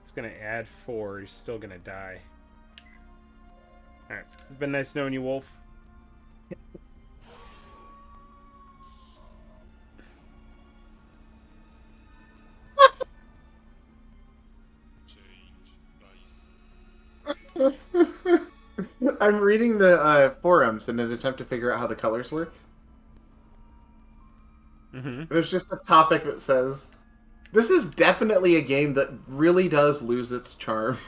It's gonna add 4. He's still gonna die. Alright. It's been nice knowing you, Wolf. I'm reading the forums in an attempt to figure out how the colors work. Mm-hmm. There's just a topic that says, "This is definitely a game that really does lose its charm."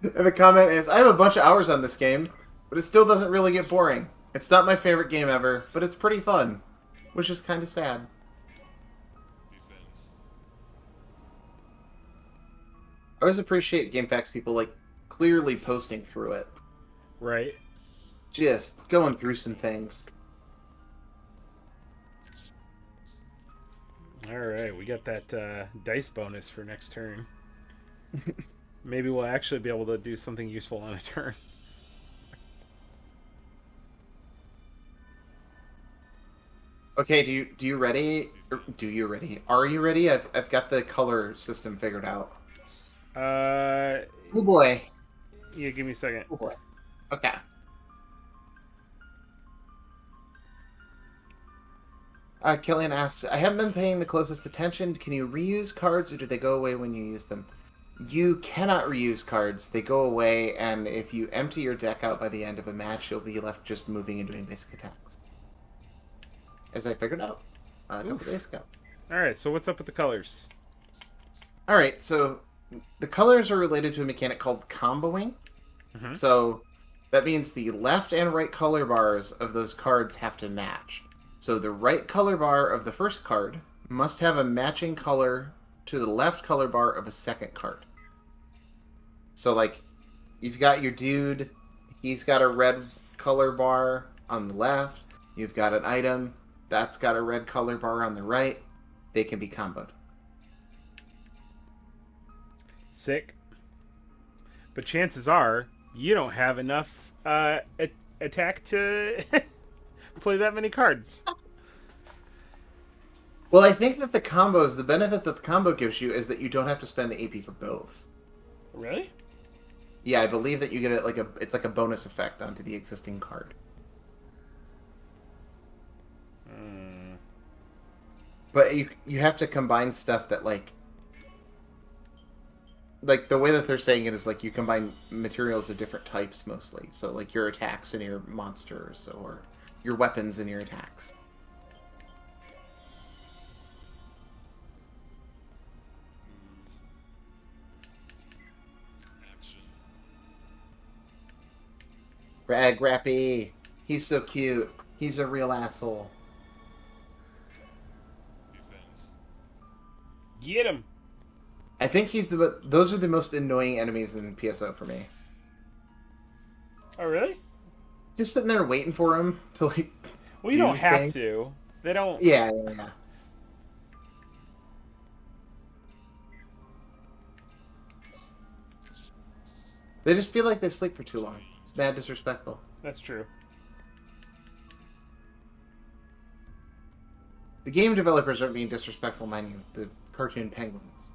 And the comment is, "I have a bunch of hours on this game, but it still doesn't really get boring. It's not my favorite game ever, but it's pretty fun," which is kind of sad. I always appreciate GameFAQs people like clearly posting through it, Right. just going through some things. Alright, we got that dice bonus for next turn. Maybe we'll actually be able to do something useful on a turn. Okay, do you ready? Do you ready? Are you ready? I've got the color system figured out. Uh, Oh boy. yeah, give me a second. Oh boy. Okay. Killian asks, I haven't been paying the closest attention. Can you reuse cards or do they go away when you use them? You cannot reuse cards. They go away, and if you empty your deck out by the end of a match, you'll be left just moving and doing basic attacks. As I figured out a couple days ago. All right, so what's up with the colors? Alright, so the colors are related to a mechanic called comboing. Mm-hmm. So that means the left and right color bars of those cards have to match. So the right color bar of the first card must have a matching color to the left color bar of a second card. So, like, you've got your dude, he's got a red color bar on the left. You've got an item, that's got a red color bar on the right. They can be comboed. Sick. But chances are you don't have enough attack to play that many cards. Well, I think that the benefit that the combo gives you is that you don't have to spend the AP for both. Really? Yeah, I believe that you get it's like a bonus effect onto the existing card. But you have to combine stuff that like the way that they're saying it is like you combine materials of different types mostly. So like your attacks and your monsters or your weapons and your attacks. Rag Rappy. He's so cute. He's a real asshole. Get him. I think those are the most annoying enemies in PSO for me. Oh, really? Just sitting there waiting for him to like. Well, you don't have to. They don't. Yeah. They just feel like they sleep for too long. It's mad disrespectful. That's true. The game developers aren't being disrespectful, mind you. The cartoon penguins.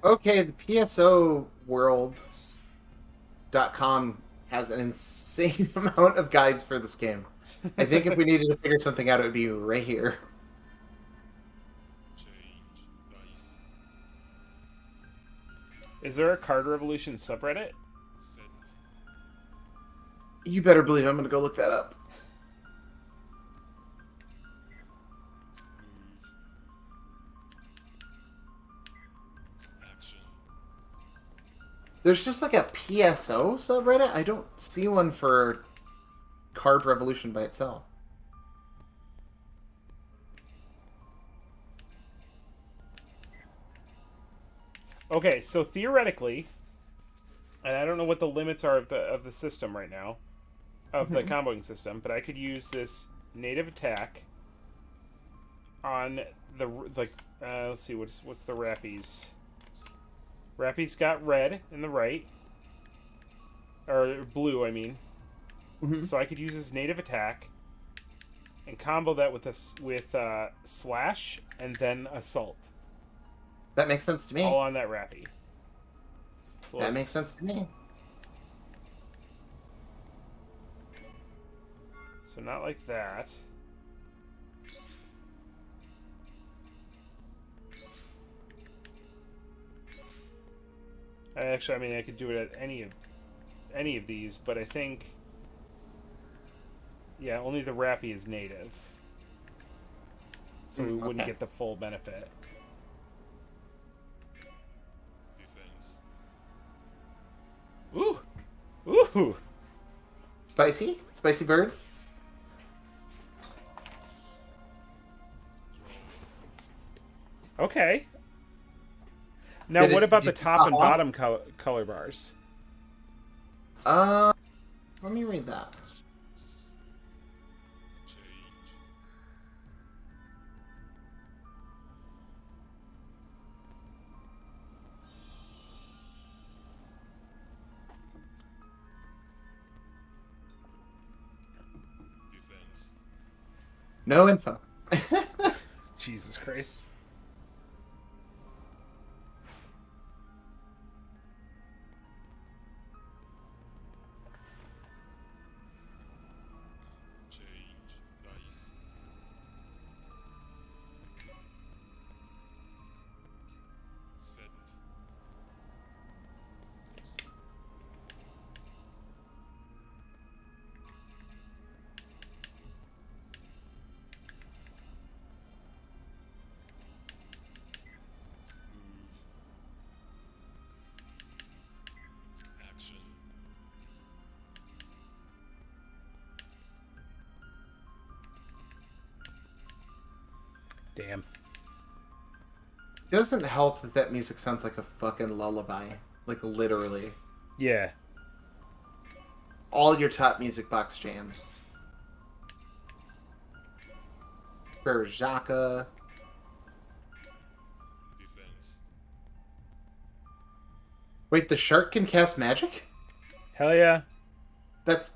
Okay, the PSO World.com has an insane amount of guides for this game. I think if we needed to figure something out, it would be right here. Is there a Card Revolution subreddit? You better believe I'm going to go look that up. There's just like a PSO subreddit. I don't see one for Card Revolution by itself. Okay, so theoretically, and I don't know what the limits are of the system right now, of the comboing system, but I could use this native attack on the let's see what's the Rappies. Rappy's got red in the right, or blue, I mean. So I could use his native attack and combo that with slash and then assault. That makes sense to me. All on that Rappy. So that makes sense to me. So not like that. Actually, I mean, I could do it at any of these, but I think, yeah, only the Rappy is native, so we wouldn't get the full benefit. Ooh, ooh, Spicy bird. Okay. Now, what about the top and bottom color bars? Let me read that. No info. Jesus Christ. Change dice. Set. Move. Action. Damn. It doesn't help that that music sounds like a fucking lullaby. Like, literally. Yeah. All your top music box jams. Berjaka. Defense. Wait, the shark can cast magic? Hell yeah. That's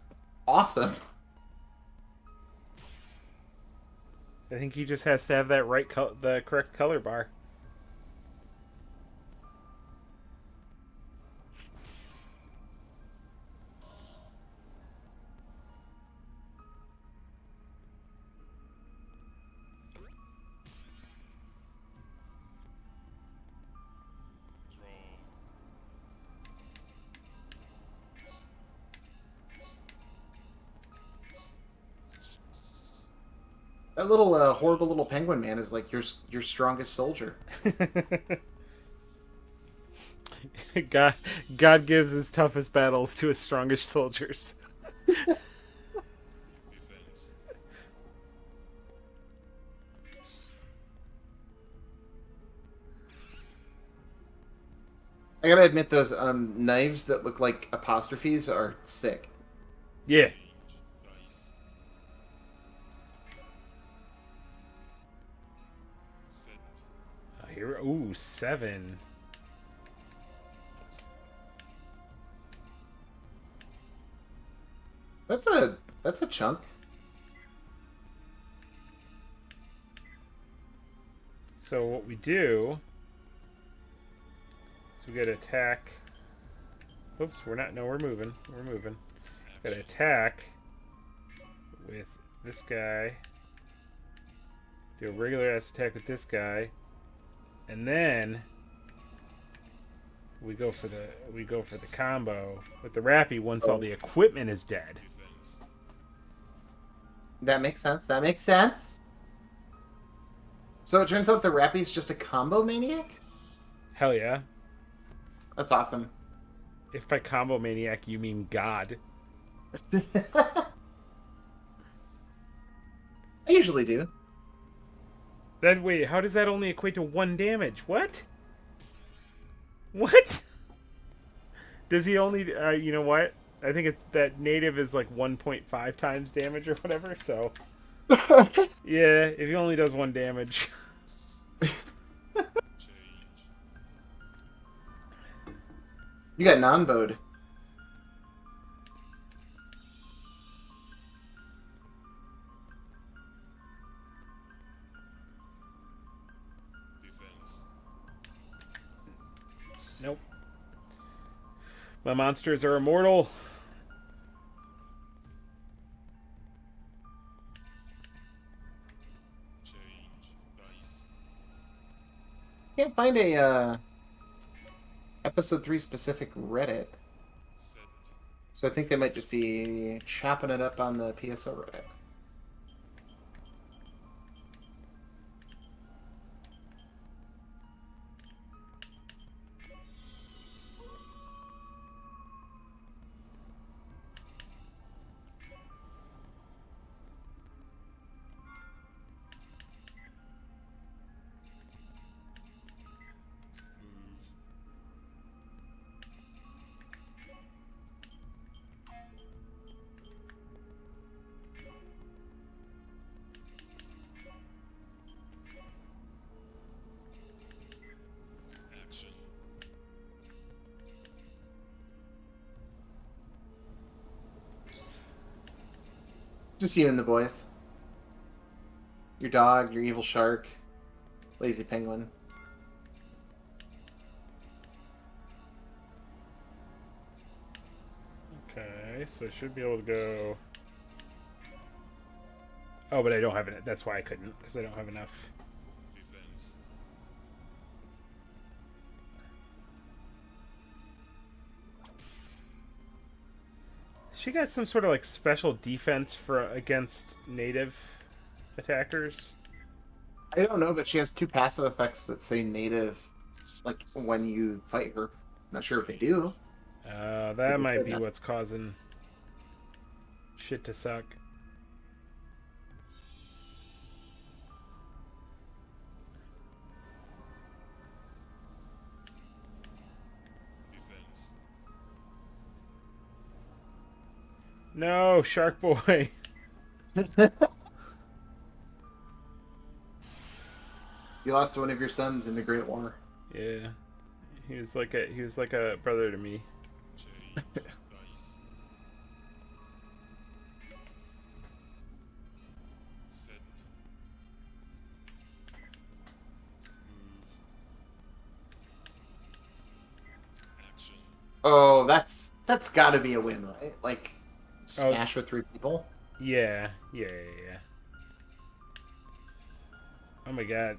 awesome. I think he just has to have that the correct color bar. Draw. That little horrible little penguin man is like your strongest soldier. God, God gives his toughest battles to his strongest soldiers. Defense. I gotta admit, those knives that look like apostrophes are sick. Yeah. Change dice. Set. Here, ooh, 7. That's a chunk. So what we do is we gotta attack. Oops, we're not. No, we're moving. We're moving. Gotta attack with this guy. Do a regular ass attack with this guy, and then we go for the combo with the Rappy once all the equipment is dead. Defense. That makes sense. That makes sense. So it turns out the Rappy's just a combo maniac? Hell yeah! That's awesome. If by combo maniac you mean God. I usually do. Then wait, how does that only equate to 1 damage? What? What? Does he only? You know what? I think it's that native is like 1.5 times damage or whatever. So yeah, if he only does 1 damage. Change. You got non-bowed. Defense. Nope. My monsters are immortal. Change dice. Can't find a episode 3 specific Reddit. Set. So I think they might just be chopping it up on the PSO Reddit. Move. Action. Just you and the boys. your dog, your evil shark, lazy penguin. Okay, so I should be able to go. Oh, but I don't have it. That's why I couldn't, because I don't have enough. Defense. She got some sort of like special defense for against native attackers. I don't know, but she has 2 passive effects that say native, like when you fight her. Not sure if they do. That might be what's causing shit to suck. Defense. No, Shark Boy. You lost one of your sons in the Great War. Yeah, he was like a brother to me. Change. Dice. Set. Move. Action. Oh, that's got to be a win, right? Like smash with 3 people. Yeah. Oh my god.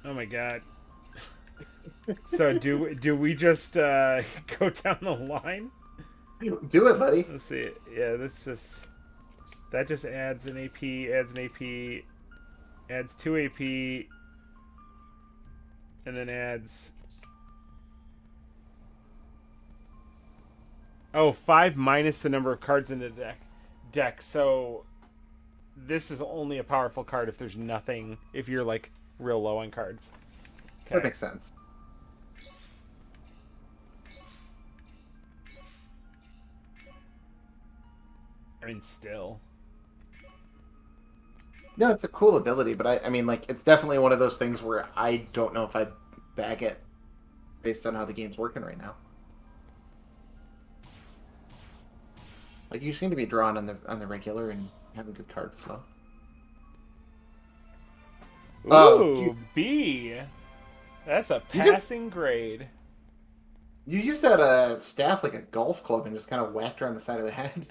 Oh my god. So do we just go down the line? Do it, buddy. Let's see. Yeah, that just adds an AP, adds 2 AP, and then adds 5 minus the number of cards in the deck. So this is only a powerful card if there's nothing, if you're like real low on cards. Okay. That makes sense. I mean, still. No, it's a cool ability, but I mean, like, it's definitely one of those things where I don't know if I'd bag it based on how the game's working right now. Like, you seem to be drawn on the regular and having good card flow. Ooh, Oh, B. That's a You just- passing grade. You used that staff like a golf club and just kind of whacked her on the side of the head.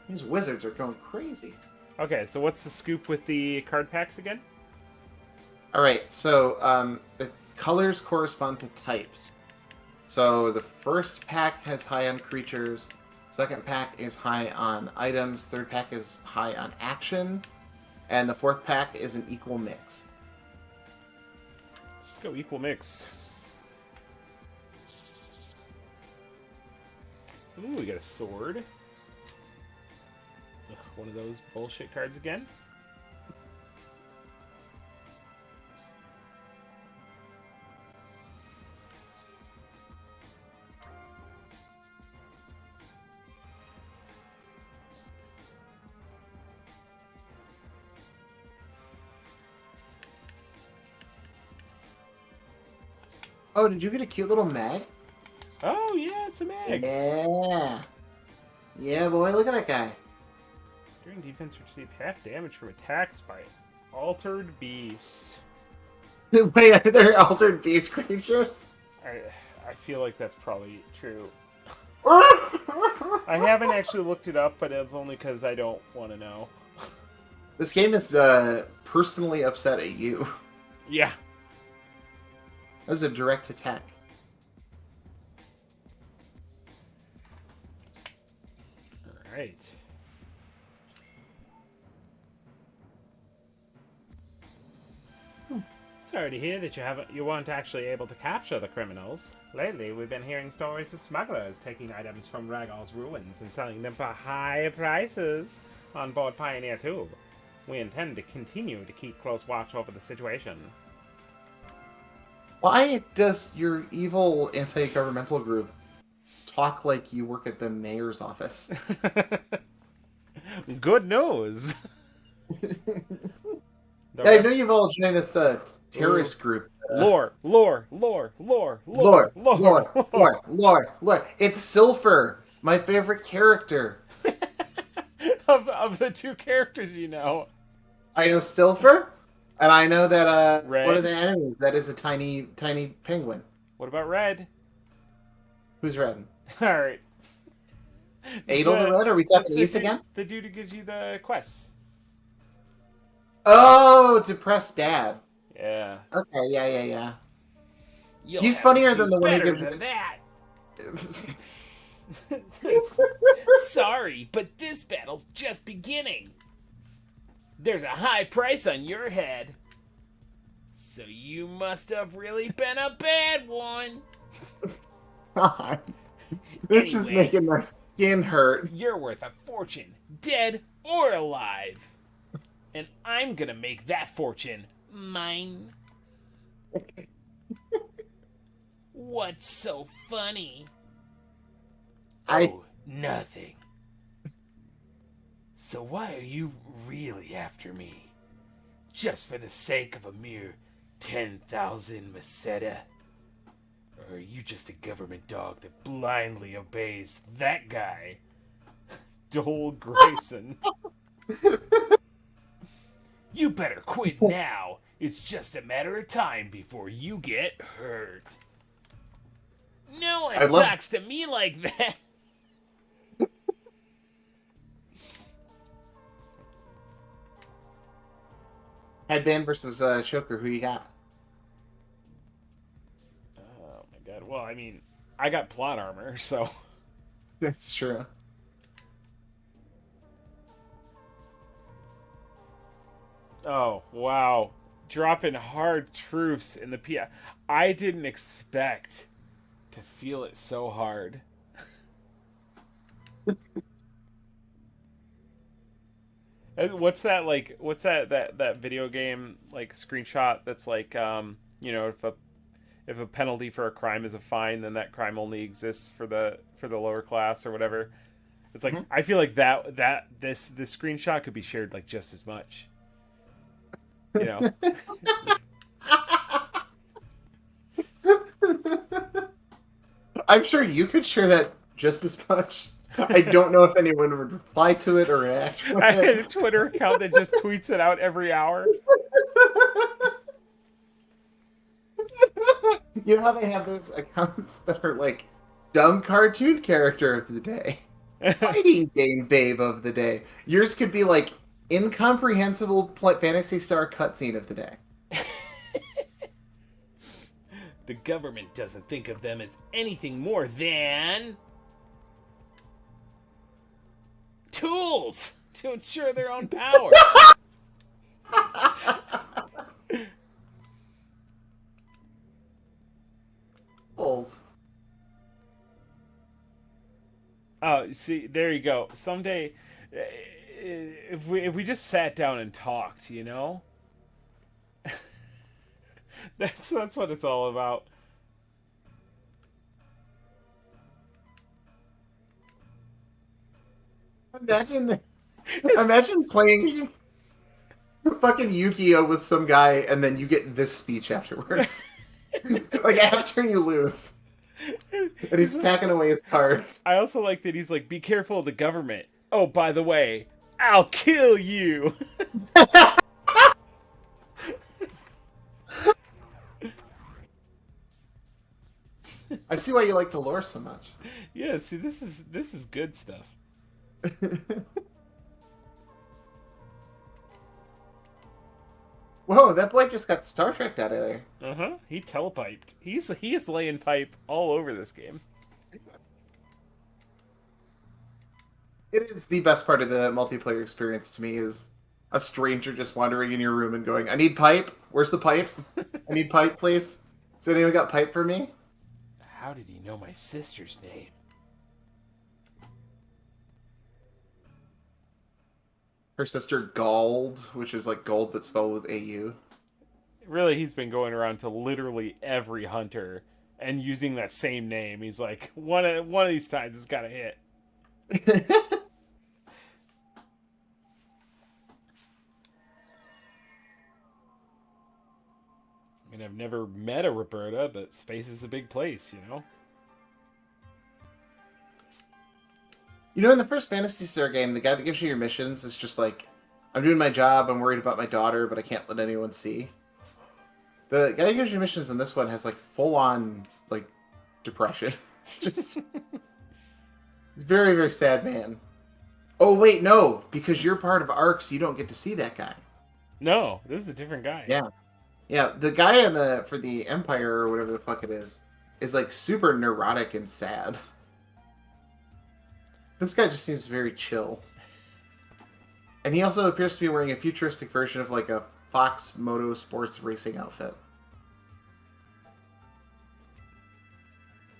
These wizards are going crazy. Okay, so what's the scoop with the card packs again? All right, so the colors correspond to types. So the first pack has high on creatures, second pack is high on items, third pack is high on action, and the fourth pack is an equal mix. Let's go equal mix. Ooh, we got a sword. Ugh, one of those bullshit cards again. Oh, did you get a cute little mag? Oh, yeah, it's a mag. Yeah. Yeah, boy, look at that guy. During defense, receive half damage from attacks by altered beasts. Wait, are there altered beast creatures? I feel like that's probably true. I haven't actually looked it up, but it's only because I don't want to know. This game is personally upset at you. Yeah. That was a direct attack. Alright. Sorry to hear that you weren't actually able to capture the criminals. Lately, we've been hearing stories of smugglers taking items from Rhagal's ruins and selling them for high prices on board Pioneer 2. We intend to continue to keep close watch over the situation. Why does your evil anti-governmental group talk like you work at the mayor's office? Good news! Yeah, I know you've all joined this terrorist group. Lore. Lord. It's Silver, my favorite character. of the two characters you know. I know Silver, and I know that Red. what are the enemies? That is a tiny penguin. What about Red? Who's Red? All right. Adel the Red? Are we That's talking East again? the dude who gives you the quests. Oh, depressed dad. Yeah. Okay, yeah. You'll He's have funnier to than do the one who better gives you than the... that. Sorry, but this battle's just beginning. There's a high price on your head. So you must have really been a bad one. God. This is Anyway. making my skin hurt. You're worth a fortune, dead or alive. And I'm gonna make that fortune mine. What's so funny? Oh, nothing. So why are you really after me? Just for the sake of a mere 10,000 meseta? Or are you just a government dog that blindly obeys that guy? Dole Grayson. You better quit now. It's just a matter of time before you get hurt. No one talks to me like that. Headband versus Choker, who you got? Oh my god. Well, I mean, I got plot armor, so. That's true. Oh, wow. Dropping hard truths in the PI. I didn't expect to feel it so hard. What's that like? What's that video game like screenshot that's like you know, if a penalty for a crime is a fine, then that crime only exists for the lower class or whatever. It's like I feel like this screenshot could be shared like just as much. You know. I'm sure you could share that just as much. I don't know if anyone would reply to it or react. I had a Twitter account that just tweets it out every hour. You know how they have those accounts that are like dumb cartoon character of the day, fighting game babe of the day. Yours could be like incomprehensible Fantasy Star cutscene of the day. The government doesn't think of them as anything more than tools to ensure their own power. Bulls. Oh, see, there you go. Someday, if we just sat down and talked, you know, that's what it's all about. Imagine playing fucking Yu-Gi-Oh with some guy, and then you get this speech afterwards, like after you lose, and he's packing away his cards. I also like that he's like, "Be careful of the government. Oh, by the way, I'll kill you." I see why you like the lore so much. Yeah, see, this is good stuff. Whoa, that boy just got Star Trek out of there. He telepiped. He is laying pipe all over this game. It is the best part of the multiplayer experience to me is a stranger just wandering in your room and going, "I need pipe. Where's the pipe? I need pipe, please. Has anyone got pipe for me?" How did he know my sister's name? Her sister Gold, which is like gold but spelled with AU. Really, he's been going around to literally every hunter and using that same name. He's like, one of these times it's got to hit. I mean, I've never met a Roberta, but space is a big place, you know? You know, in the first Fantasy Star game, the guy that gives you your missions is just like, I'm doing my job, I'm worried about my daughter, but I can't let anyone see. The guy who gives you missions in this one has like full-on like depression. Just very, very sad man. Oh wait, no, because you're part of ARC, you don't get to see that guy. No, this is a different guy. Yeah. Yeah, the guy for the Empire or whatever the fuck it is like super neurotic and sad. This guy just seems very chill. And he also appears to be wearing a futuristic version of like a Fox Moto Sports racing outfit.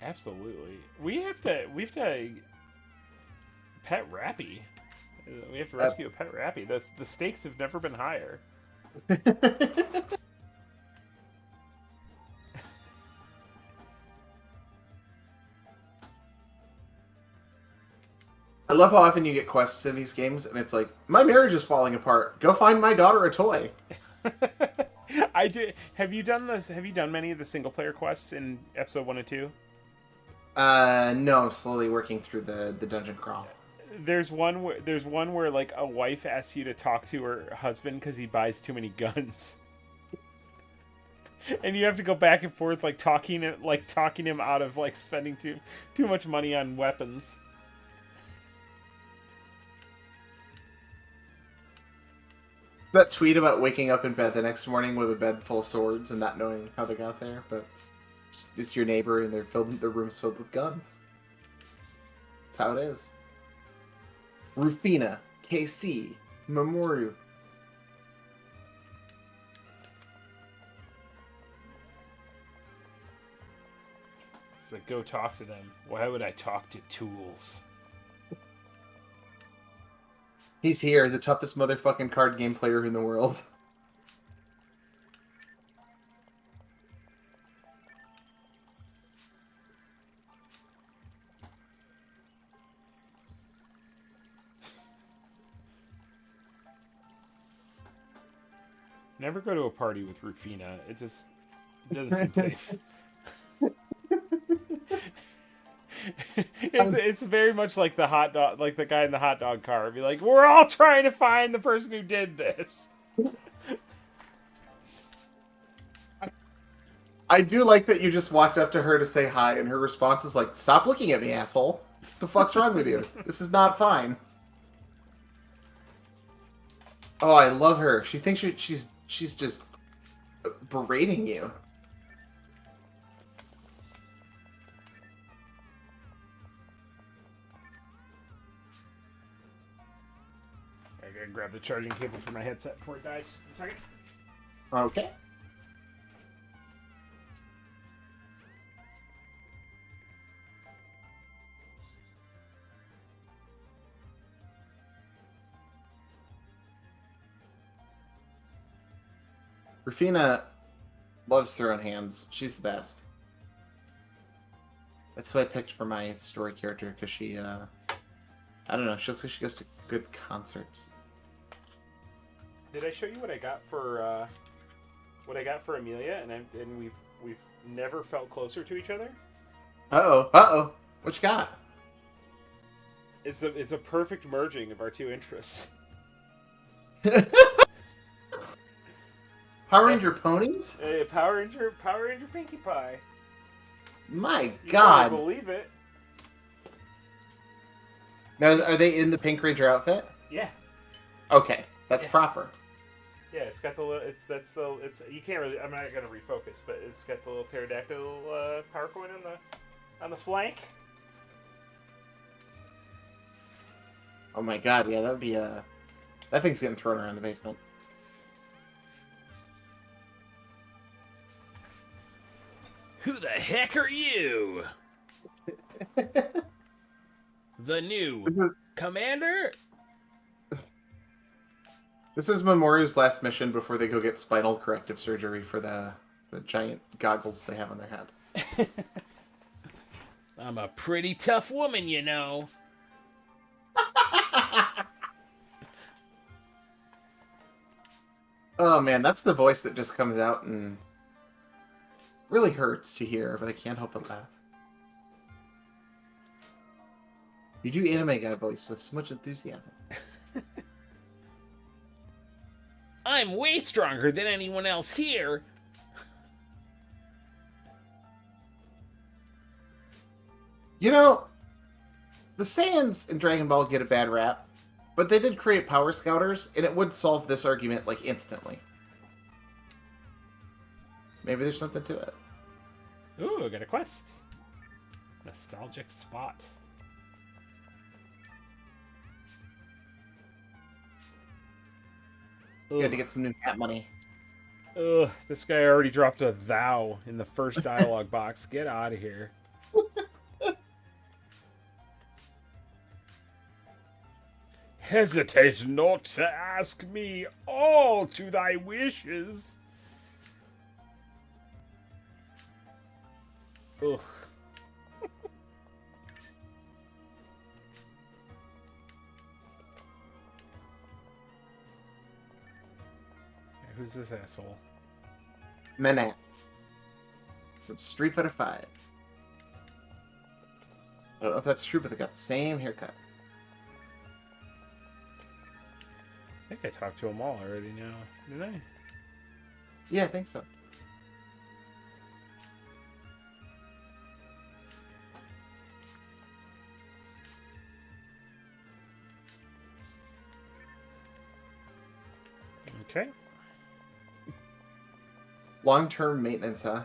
Absolutely. We have to pet Rappy. We have to rescue a pet Rappy. The stakes have never been higher. I love how often you get quests in these games, and it's like, my marriage is falling apart. Go find my daughter a toy. I do. Have you done this? Have you done many of the single player quests in episode 1 and 2? No, I'm slowly working through the dungeon crawl. There's one where like a wife asks you to talk to her husband because he buys too many guns, and you have to go back and forth like talking him out of like spending too much money on weapons. That tweet about waking up in bed the next morning with a bed full of swords and not knowing how they got there, but it's your neighbor and their room's filled with guns. That's how it is. Rufina, KC, Mamoru. It's like, go talk to them. Why would I talk to tools? He's here, the toughest motherfucking card game player in the world. Never go to a party with Rufina. It doesn't seem safe. It's very much like the hot dog, like the guy in the hot dog car. Be like, we're all trying to find the person who did this. I do like that you just walked up to her to say hi, and her response is like, "Stop looking at me, asshole. What the fuck's wrong with you? This is not fine." Oh, I love her. She thinks she's just berating you. I gotta grab the charging cable for my headset before it dies. A second. Okay. Rufina loves throwing hands. She's the best. That's who I picked for my story character, because she, I don't know, she looks like she goes to good concerts. Did I show you what I got for Amelia? And we've never felt closer to each other. Uh-oh. What you got? It's a perfect merging of our two interests. Power Ranger ponies? Power Ranger Pinkie Pie. My You God. better believe it. Now, are they in the Pink Ranger outfit? Yeah. Okay, that's Yeah. proper. Yeah, it's got the you can't really. I'm not gonna refocus, but it's got the little pterodactyl power coin on the flank. Oh my God, yeah, that would be that thing's getting thrown around the basement. Who the heck are you? The new commander? This is Mamoru's last mission before they go get spinal corrective surgery for the giant goggles they have on their head. I'm a pretty tough woman, you know. Oh man, that's the voice that just comes out and really hurts to hear, but I can't help but laugh. You do anime guy voice with so much enthusiasm. I'm way stronger than anyone else here. You know, the Saiyans in Dragon Ball get a bad rap, but they did create Power Scouters, and it would solve this argument, like, instantly. Maybe there's something to it. Ooh, I got a quest. Nostalgic spot. You had to get some new hat money. Ugh, this guy already dropped a thou in the first dialogue box. Get out of here. Hesitate not to ask me all to thy wishes. Ugh. Who's this asshole? Menat. From Street Fighter 5. I don't know if that's true, but they got the same haircut. I think I talked to them all already now, didn't I? Yeah, I think so. Okay. Long-term maintenance, huh?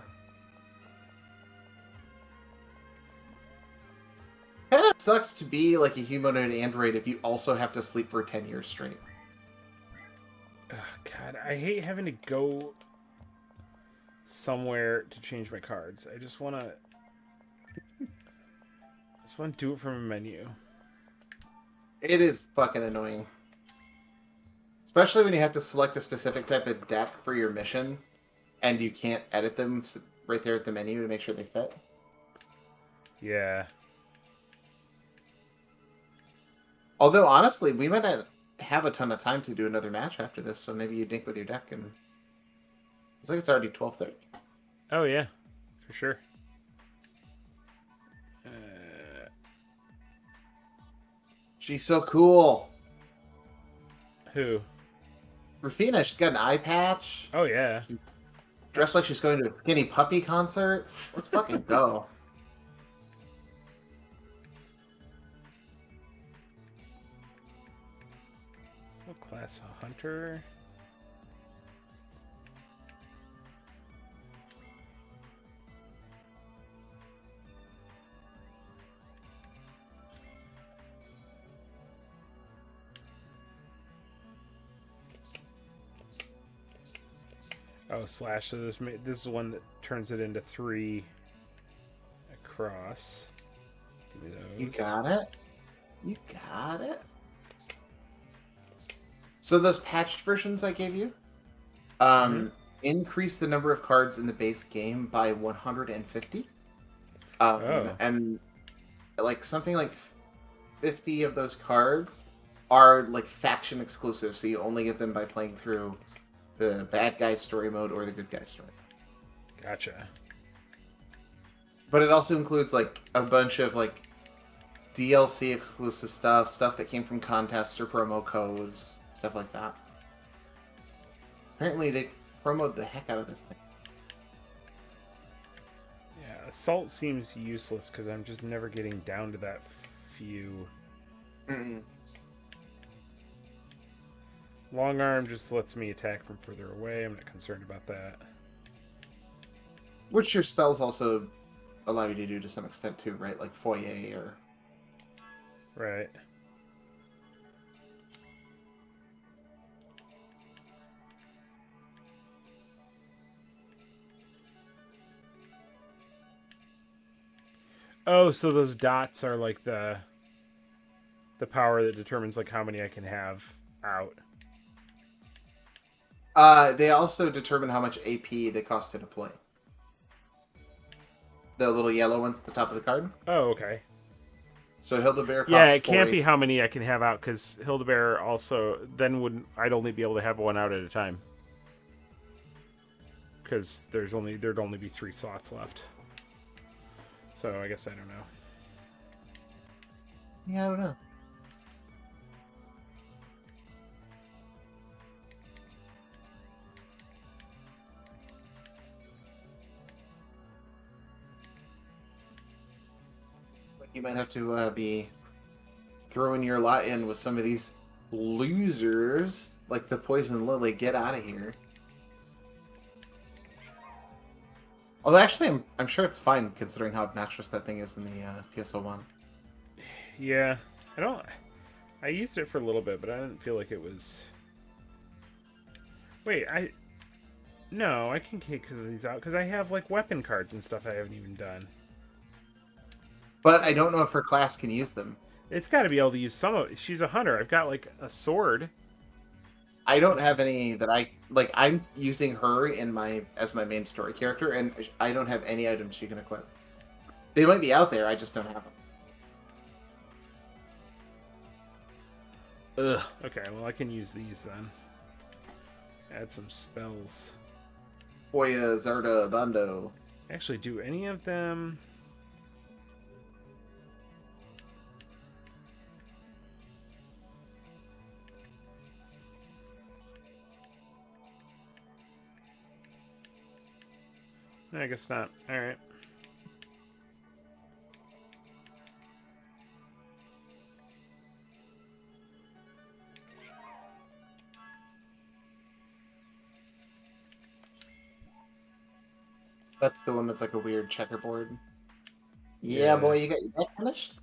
Kinda sucks to be like a humanoid android if you also have to sleep for 10 years straight. Oh, God, I hate having to go somewhere to change my cards. I just want to do it from a menu. It is fucking annoying. Especially when you have to select a specific type of deck for your mission, and you can't edit them right there at the menu to make sure they fit. Yeah. Although, honestly, we might not have a ton of time to do another match after this, so maybe you dink with your deck, and it's like it's already 12:30. Oh, yeah. For sure. She's so cool. Who? Rufina, she's got an eye patch. Oh, yeah. Dressed like she's going to a Skinny Puppy concert. Let's fucking go. What class? A hunter? Oh, slash. So this is one that turns it into 3 across. Give me those. You got it. You got it. So those patched versions I gave you, increase the number of cards in the base game by 150. And like something like 50 of those cards are like faction exclusive, so you only get them by playing through the bad guy story mode or the good guy story. Gotcha. But it also includes like a bunch of like DLC exclusive stuff that came from contests or promo codes, stuff like that. Apparently they promoted the heck out of this thing. Yeah, assault seems useless because I'm just never getting down to that few. Mm-mm. Long arm just lets me attack from further away. I'm not concerned about that. Which your spells also allow you to do to some extent too, right? Like Foyer or... Right. Oh, so those dots are like the power that determines like how many I can have out. They also determine how much AP they cost you to play. The little yellow ones at the top of the card. Oh, okay. So Hildebeer costs Yeah, it 4 can't be AP. how many I can have out because Hildebeer also then wouldn't. I'd only be able to have one out at a time because there'd only be 3 slots left. So I guess I don't know. Yeah, I don't know. You might have to be throwing your lot in with some of these losers, like the Poison Lily. Get out of here. Although, actually, I'm sure it's fine considering how obnoxious that thing is in the PSO1. Yeah, I don't. I used it for a little bit, but I didn't feel like it was. Wait, no, I can take these out because I have like weapon cards and stuff I haven't even done. But I don't know if her class can use them. It's got to be able to use some of. She's a hunter. I've got like a sword. I don't have any that I like. I'm using her as my main story character, and I don't have any items she can equip. They might be out there. I just don't have them. Ugh. Okay, well I can use these then. Add some spells. Foya Zarda Bando. Actually, do any of them? I guess not. All right. That's the one that's like a weird checkerboard. Yeah, Yeah. boy, you got your deck finished?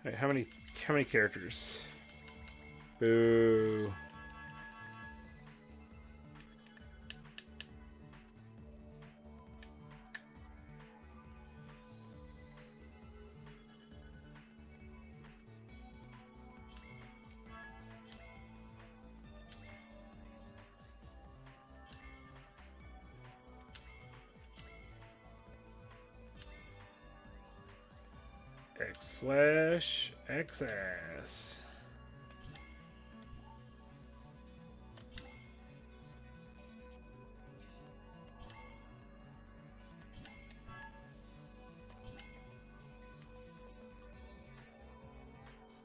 Wait, how many characters? Boo. X/XS.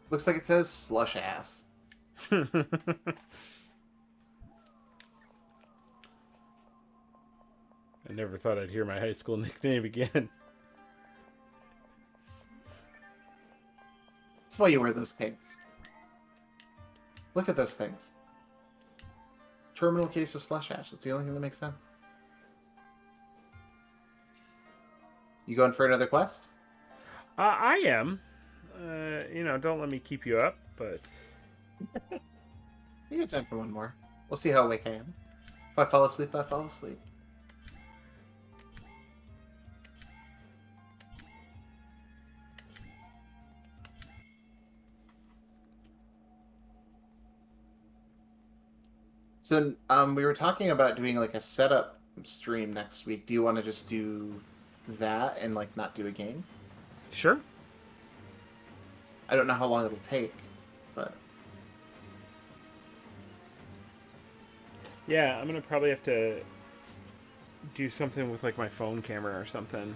Looks like it says slush ass. I never thought I'd hear my high school nickname again. That's why you wear those pants. Look at those things. Terminal case of slush ash. That's the only thing that makes sense. You going for another quest? I am. Don't let me keep you up, but You got time for one more. We'll see how awake I am. If I fall asleep, I fall asleep. So, we were talking about doing like a setup stream next week. Do you want to just do that and like not do a game? sure. I don't know how long it'll take, but Yeah, I'm gonna probably have to do something with like my phone camera or something.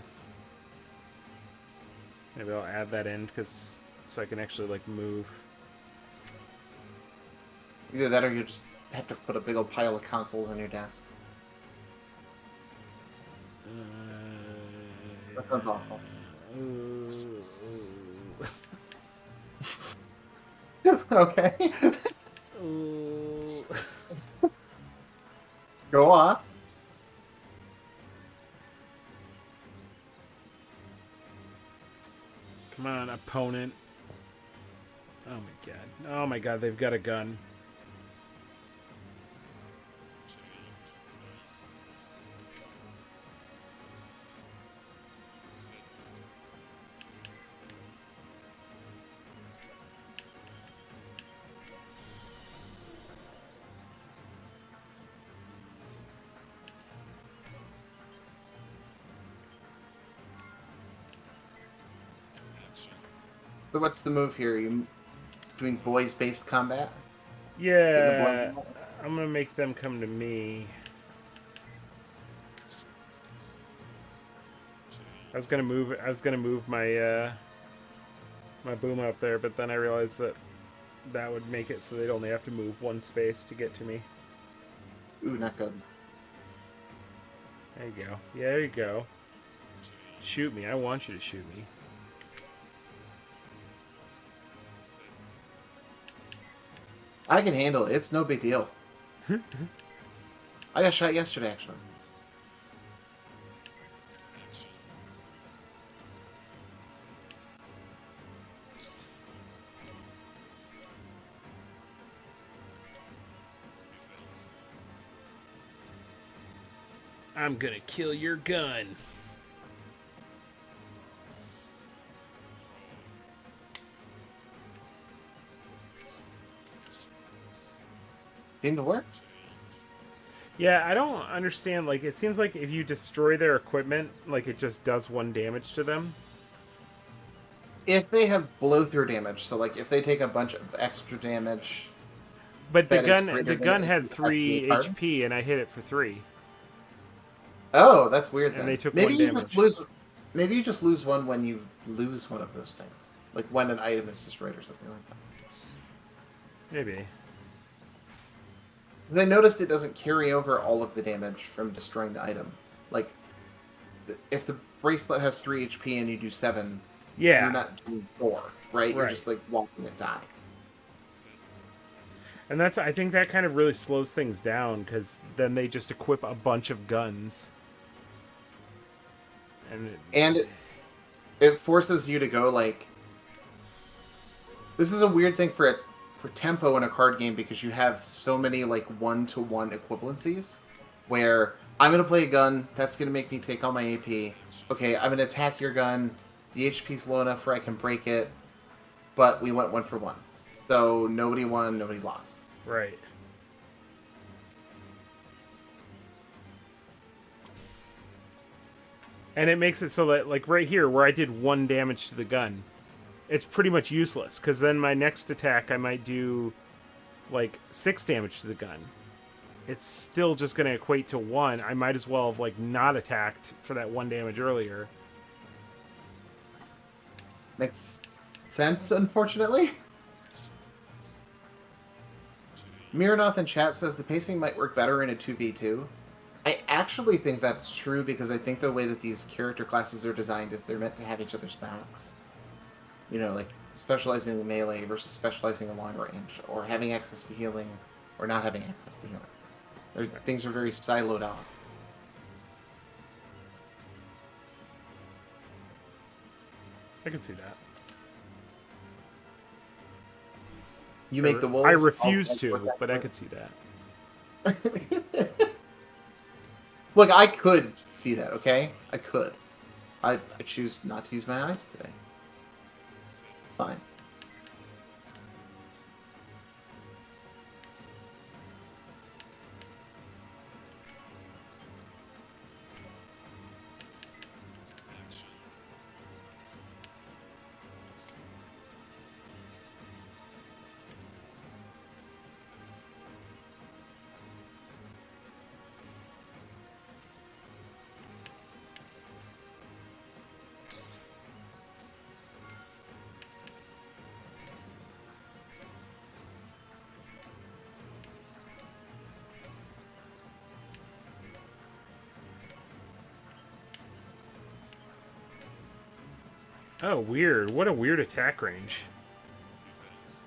Maybe I'll add that in so I can actually like move. either that or you just have to put a big old pile of consoles on your desk. That sounds awful. Okay. Go on. Come on, opponent. Oh my god. Oh my god, they've got a gun. Change dice. Set. Action. So what's the move here? You doing boys-based combat? Yeah, Getting the boys- I'm gonna make them come to me. Change I was gonna move my my boom up there, but then I realized that that would make it so they'd only have to move one space to get to me. Ooh, not good. There you go. Yeah, there you go. Shoot me. I want you to shoot me. I can handle it. It's no big deal. I got shot yesterday, actually. I'm gonna kill your gun. Seemed to work. Yeah, I don't understand. Like, it seems like if you destroy their equipment, like, it just does one damage to them. If they have blow-through damage, so like if they take a bunch of extra damage, But that is greater the than gun the had HP 3 card. HP, and I hit it for 3. Oh, that's weird. And Then they took maybe one you damage. just lose. Maybe you just lose one when you lose one of those things, like when an item is destroyed or something like that. Maybe. 'Cause I noticed it doesn't carry over all of the damage from destroying the item. Like, if the bracelet has 3 HP and you do 7, Yeah. you're not doing 4, right? You're Right. just like watching it die. And I think that kind of really slows things down, because then they just equip a bunch of guns. And it forces you to go like. This is a weird thing for tempo in a card game because you have so many like 1-to-1 equivalencies, where I'm gonna play a gun that's gonna make me take all my AP. Okay, I'm gonna attack your gun. The HP's low enough where I can break it, but we went 1-for-1, so nobody won, nobody lost. Right. And it makes it so that, like, right here, where I did 1 damage to the gun, it's pretty much useless, because then my next attack I might do, like, 6 damage to the gun. It's still just going to equate to 1. I might as well have, like, not attacked for that 1 damage earlier. Makes sense, unfortunately. Miranoth in chat says the pacing might work better in a 2v2. I actually think that's true because I think the way that these character classes are designed is they're meant to have each other's backs. You know, like specializing in melee versus specializing in long range, or having access to healing, or not having access to healing. Things are very siloed off. I can see that. You make the wolves. I refuse I'll to, protect but I them. could see that. Look, I could see that, okay? I could. I choose not to use my eyes today. Fine. Oh, weird. What a weird attack range.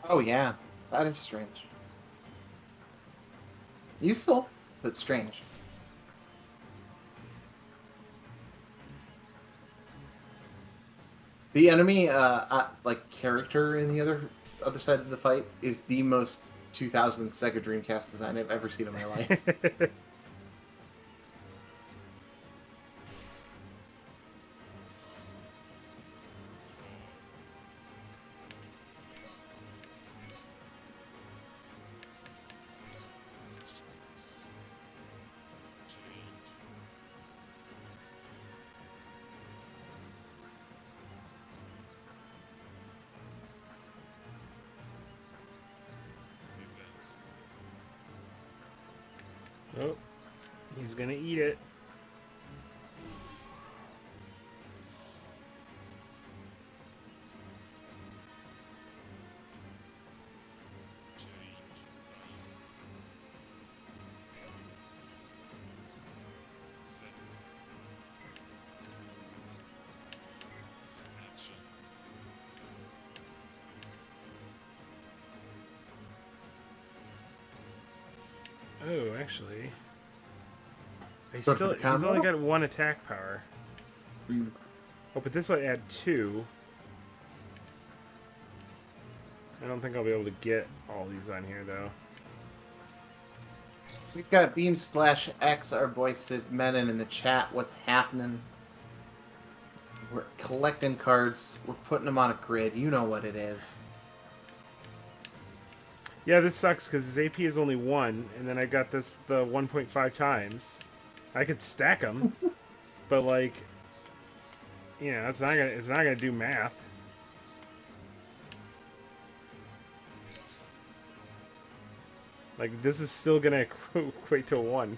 Oh yeah, that is strange. Useful, but strange. The enemy, like character in the other side of the fight is the most 2000 Sega Dreamcast design I've ever seen in my life. Oh, he's gonna eat it. Oh, actually, Go for the he's combo? only got 1 attack power. Mm. Oh, but this will add 2. I don't think I'll be able to get all these on here though. We've got Beam Splash X, our boy Sid Menon in the chat. What's happening? We're collecting cards. We're putting them on a grid. You know what it is. Yeah, this sucks because his AP is only 1, and then I got the 1.5 times. I could stack them, but like, it's not gonna do math. Like, this is still gonna equate to a 1,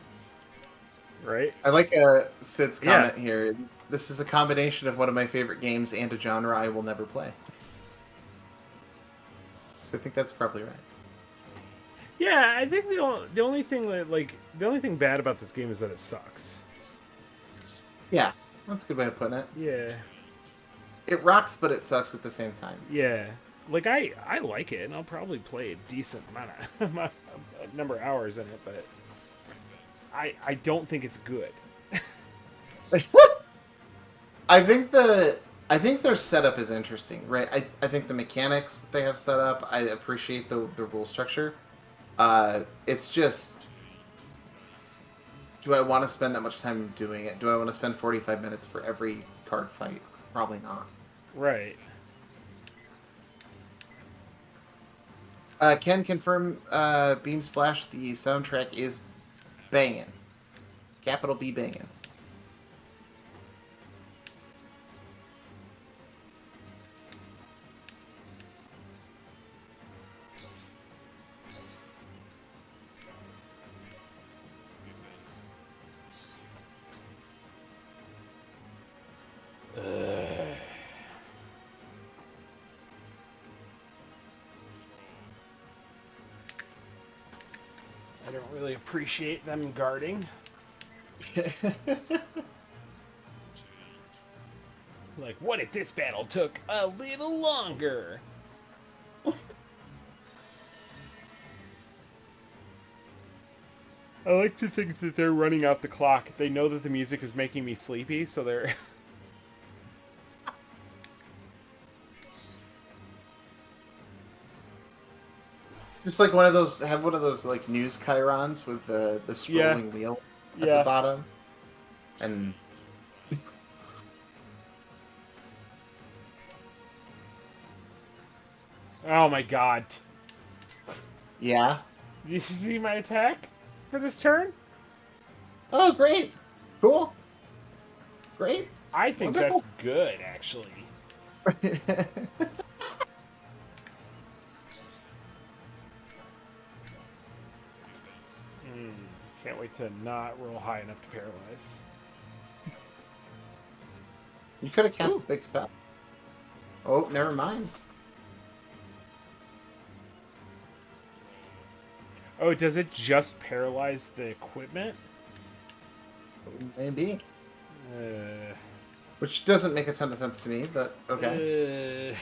right? I like Sid's Yeah. comment here. This is a combination of one of my favorite games and a genre I will never play. So I think that's probably right. Yeah, I think the only thing the only thing bad about this game is that it sucks. Yeah, that's a good way of putting it. Yeah, It rocks, but it sucks at the same time. yeah. Like I like it, and I'll probably play a decent amount of number of hours in it, but I don't think it's good. I think their setup is interesting, right? I think the mechanics that they have set up, I appreciate the rule structure. It's just, do I want to spend that much time doing it? Do I want to spend 45 minutes for every card fight? Probably not. Right. Can confirm Beam Splash, the soundtrack is banging. Capital B banging. Defense. I don't really appreciate them guarding. Like, what if this battle took a little longer? I like to think that they're running out the clock. They know that the music is making me sleepy, so they're... Just like one of those like news chyrons with the scrolling wheel at the bottom. And Oh my god. yeah. Did you see my attack for this turn? Oh, great. Cool. Great. I think Wonderful. that's good, actually. Defense. Can't wait to not roll high enough to paralyze. You could have cast Ooh. the big spell. Oh, never mind. Oh, does it just paralyze the equipment? Maybe. Uh, Which doesn't make a ton of sense to me, but okay.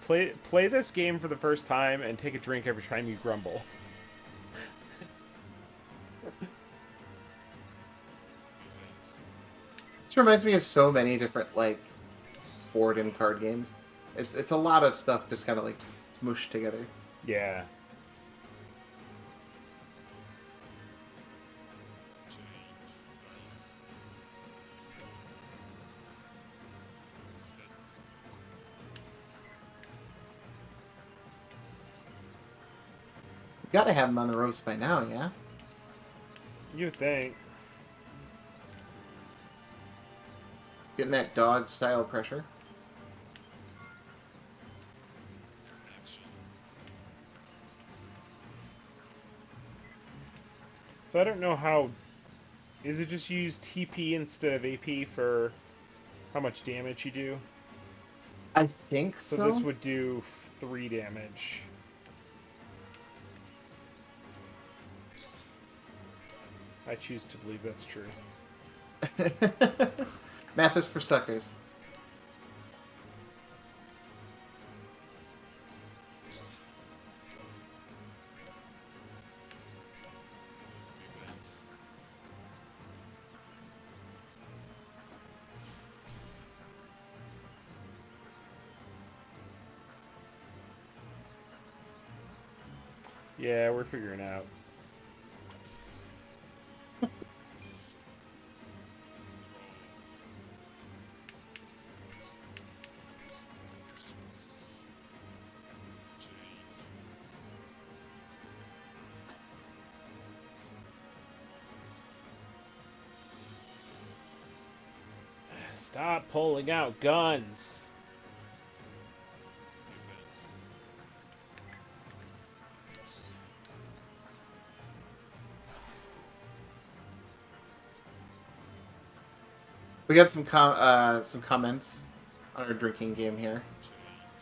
Play this game for the first time and take a drink every time you grumble. Defense. This reminds me of so many different like board and card games. It's a lot of stuff just kind of like smooshed together. Yeah. Change. Ice. Set. You gotta have them on the ropes by now, yeah. You would think. Getting that dog style pressure. Action. So I don't know how... Is it just use TP instead of AP for how much damage you do? I think So so. this would do 3 damage. I choose to believe that's true. Math is for suckers. Yeah, we're figuring out. Stop pulling out guns. Defense. We got some comments on our drinking game here.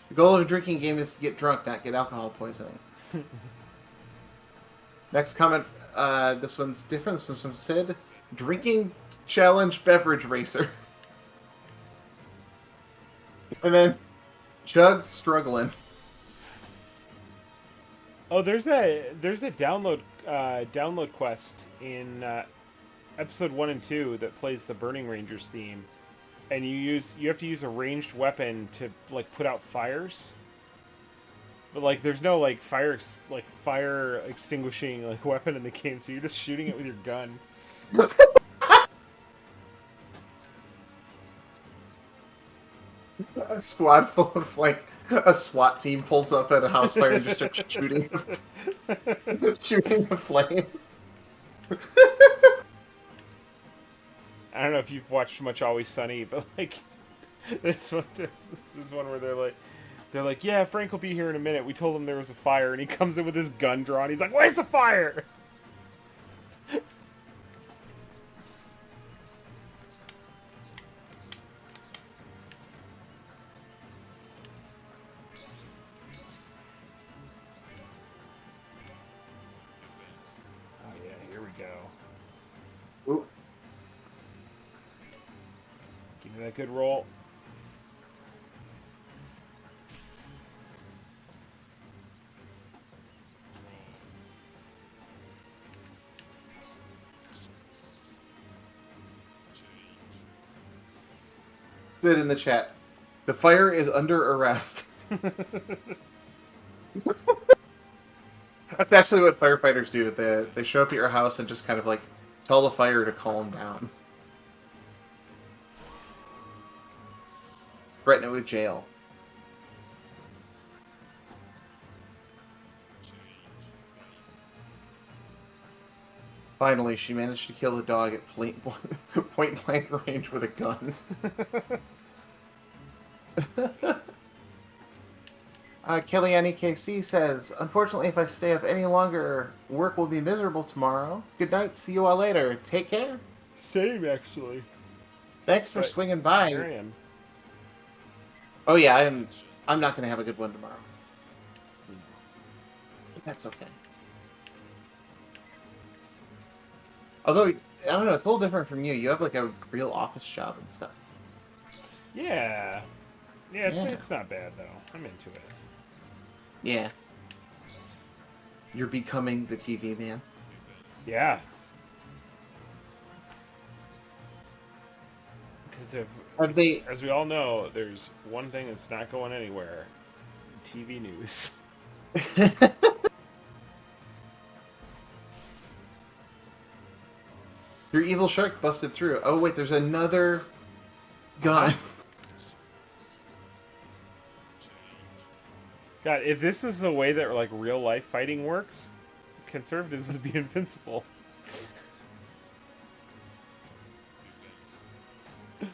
The goal of a drinking game is to get drunk, not get alcohol poisoning. Next comment, this one's different. This one's from Sid. Drinking challenge beverage racer. And then Jug struggling. Oh, there's a download quest in episode 1 and 2 that plays the Burning Rangers theme, and you have to use a ranged weapon to like put out fires. But like, there's no like fire extinguishing like weapon in the game, so you're just shooting it with your gun. A squad full of like a SWAT team pulls up at a house fire and just starts shooting the flame. I don't know if you've watched much Always Sunny, but like this is one where they're like, yeah, Frank will be here in a minute. We told him there was a fire, and he comes in with his gun drawn. He's like, where's the fire? Defense. Oh yeah, here we go. Ooh. Give me that good roll. Sid in the chat. The fire is under arrest. That's actually what firefighters do. They show up at your house and just kind of like tell the fire to calm down. Threaten it with jail. Finally, she managed to kill the dog at point blank range with a gun. Kellyanne KC says, unfortunately, if I stay up any longer, work will be miserable tomorrow. Good night. See you all later. Take care. Same, actually. Thanks for But swinging by. Here I am. Oh yeah, I'm not gonna have a good one tomorrow. That's okay. Although I don't know, it's a little different from you. You have like a real office job and stuff. Yeah. Yeah, Yeah. it's not bad though. I'm into it. Yeah. You're becoming the TV man. Yeah. Because Have they? as we all know, there's one thing that's not going anywhere: TV news. Your evil shark busted through. Oh wait, there's another gun. God, if this is the way that like real life fighting works, conservatives would be invincible. Defense.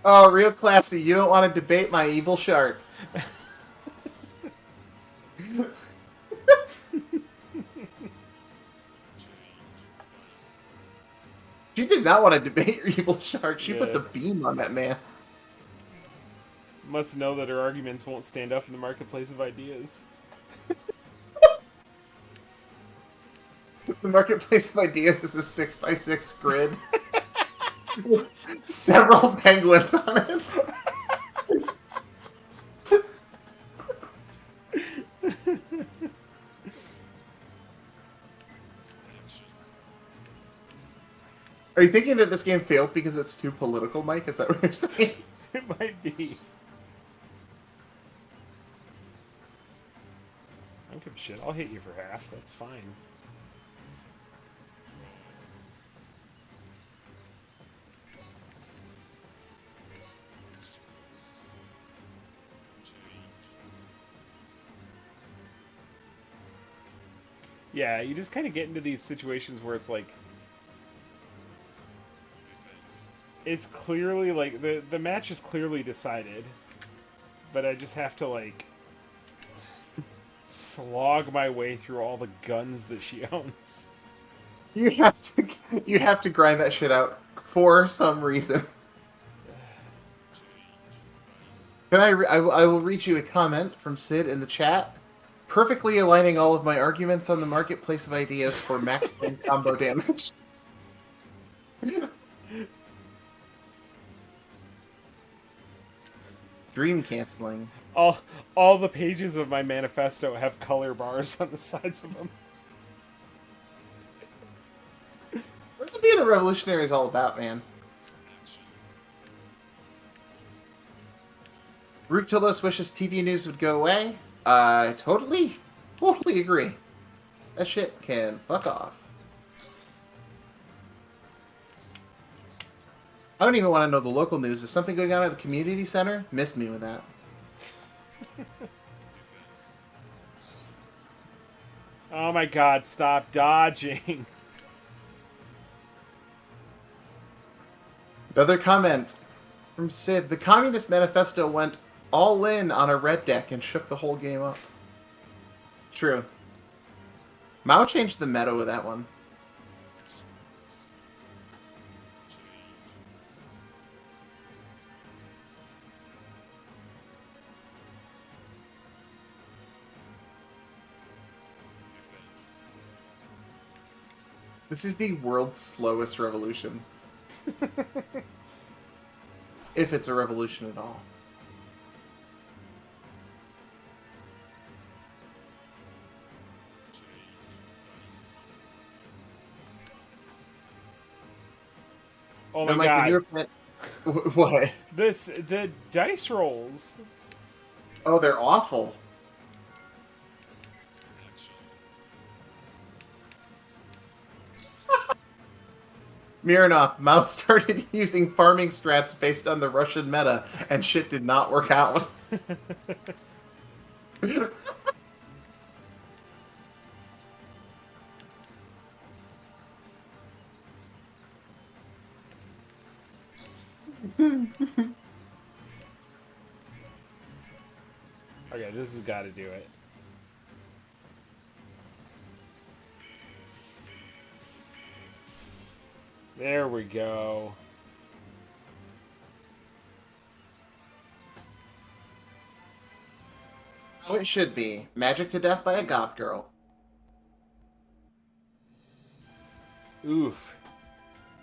Oh, real classy. You don't want to debate my evil shark. She did not want to debate your evil shark. She put Yeah. the beam on that man. Must know that her arguments won't stand up in the marketplace of ideas. The marketplace of ideas is a 6x6 grid with several penguins on it. Action. Are you thinking that this game failed because it's too political, Mike? Is that what you're saying? It might be. give a shit. I'll hit you for half. That's fine. Yeah, you just kind of get into these situations where it's like, Defense. it's clearly like the match is clearly decided, but I just have to like slog my way through all the guns that she owns. You have to grind that shit out for some reason. Can I will read you a comment from Sid in the chat, perfectly aligning all of my arguments on the marketplace of ideas for maximum combo damage. Dream canceling. All the pages of my manifesto have color bars on the sides of them. What's being a revolutionary is all about, man. Action. Root Tildos wishes TV news would go away. Totally agree. That shit can fuck off. I don't even want to know the local news. Is something going on at a community center? Missed me with that. Defense. Oh my god, stop dodging. Another comment from Sid. The Communist Manifesto went all in on a red deck and shook the whole game up. True. Mao changed the meta with that one. Defense. This is the world's slowest revolution. If it's a revolution at all. Dice. Oh Now, my Mike, when god. you were what? The dice rolls. Oh, they're awful. Action. Mironov, Mao started using farming strats based on the Russian meta, and shit did not work out. Okay, this has got to do it. There we go. How it should be. Magic to death by a goth girl. Oof.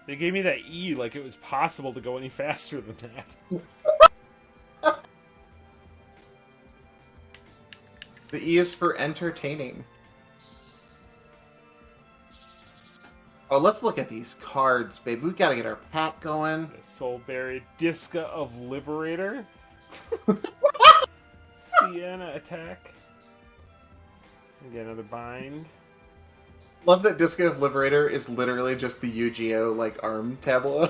They gave me that E like it was possible to go any faster than that. The E is for entertaining. Oh, let's look at these cards, babe. We gotta get our pack going. The Soul Buried Disca of Liberator. Sienna attack. And get another bind. Love that Disco of Liberator is literally just the Yu-Gi-Oh! Like arm tableau.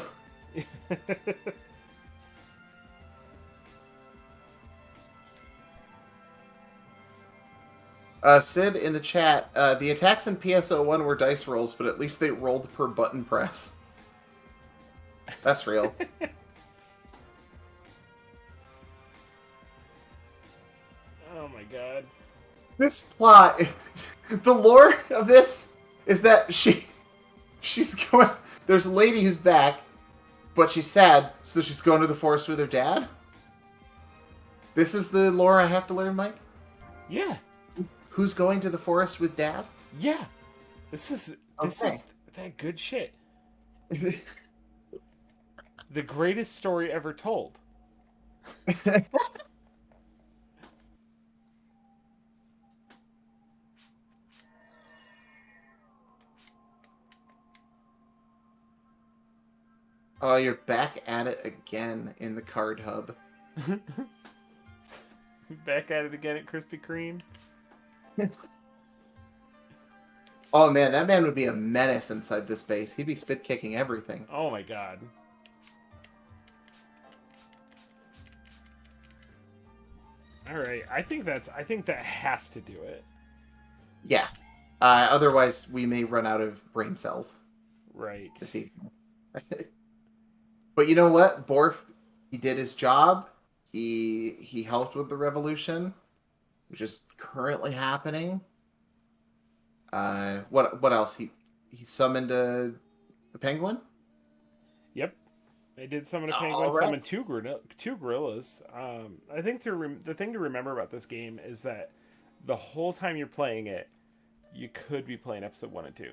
Sid in the chat, the attacks in PSO1 were dice rolls, but at least they rolled per button press. That's real. Oh my god. This plot, the lore of this is that she's going. There's a lady who's back, but she's sad, so she's going to the forest with her dad. This is the lore I have to learn, Mike. Yeah. Who's going to the forest with dad? Yeah. This is Okay. that good shit. The greatest story ever told. Oh, you're back at it again in the card hub. Back at it again at Krispy Kreme. Oh man, that man would be a menace inside this base. He'd be spit kicking everything. Oh my god. All right, I think that has to do it. Yeah. Otherwise, we may run out of brain cells Right. this evening. But you know what? Borf, he did his job. He helped with the revolution, which is currently happening. What else? He summoned a penguin. Yep. I did summon a All penguin, right. summon two gorillas. I think the thing to remember about this game is that the whole time you're playing it, you could be playing episode 1 and 2.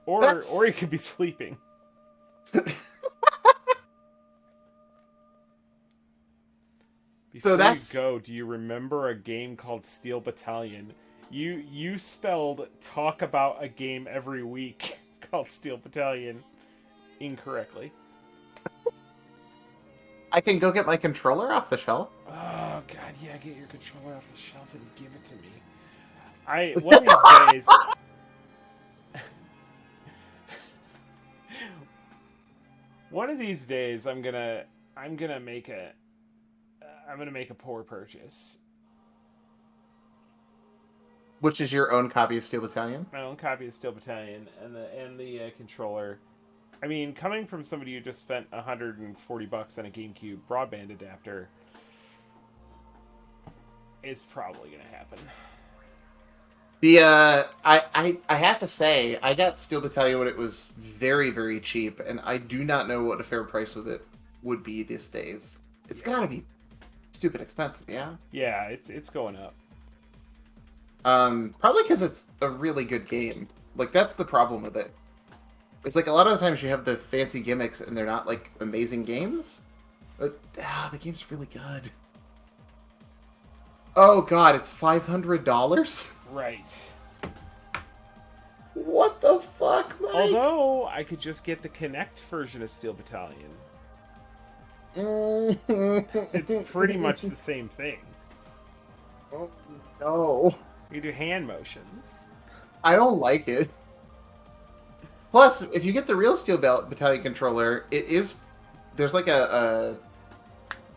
Or you could be sleeping. Before you go, do you remember a game called Steel Battalion? You spelled talk about a game every week called Steel Battalion incorrectly. I can go get my controller off the shelf. Oh god, yeah, get your controller off the shelf and give it to me. One of these days one of these days I'm gonna make a poor purchase. Which is your own copy of Steel Battalion? My own copy of Steel Battalion and the controller. I mean, coming from somebody who just spent $140 on a GameCube broadband adapter, is probably gonna happen. I have to say, I got Steel Battalion when it was very, very cheap, and I do not know what a fair price with it would be these days. It's gotta be stupid expensive, yeah? Yeah, it's going up. Probably because it's a really good game. Like, that's the problem with it. It's like a lot of the times you have the fancy gimmicks and they're not like amazing games, but the game's really good. Oh god, it's $500? Right. What the fuck, Mike? Although I could just get the Kinect version of Steel Battalion. It's pretty much the same thing. Oh, no. You do hand motions. I don't like it. Plus, if you get the real Steel Battalion controller, there's like a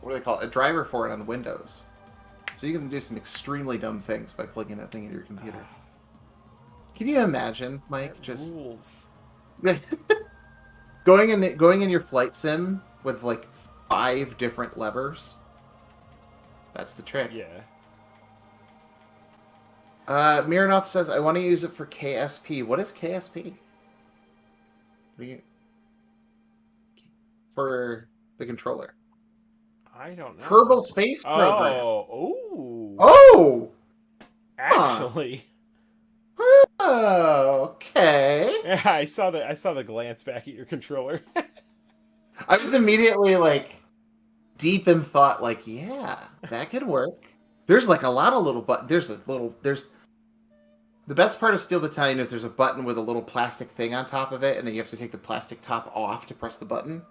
what do they call it? A driver for it on Windows. So you can do some extremely dumb things by plugging that thing into your computer. Can you imagine, Mike? Just rules. going in your flight sim with like 5 different levers. That's the trick. Yeah. Miranoth says, I want to use it for KSP. What is KSP? For the controller. I don't know. Kerbal Space Program. Oh. Oh! Actually. Oh, okay. Yeah, I saw the glance back at your controller. I was immediately like deep in thought, like, yeah, that could work. There's like a lot of little buttons. The best part of Steel Battalion is there's a button with a little plastic thing on top of it, and then you have to take the plastic top off to press the button.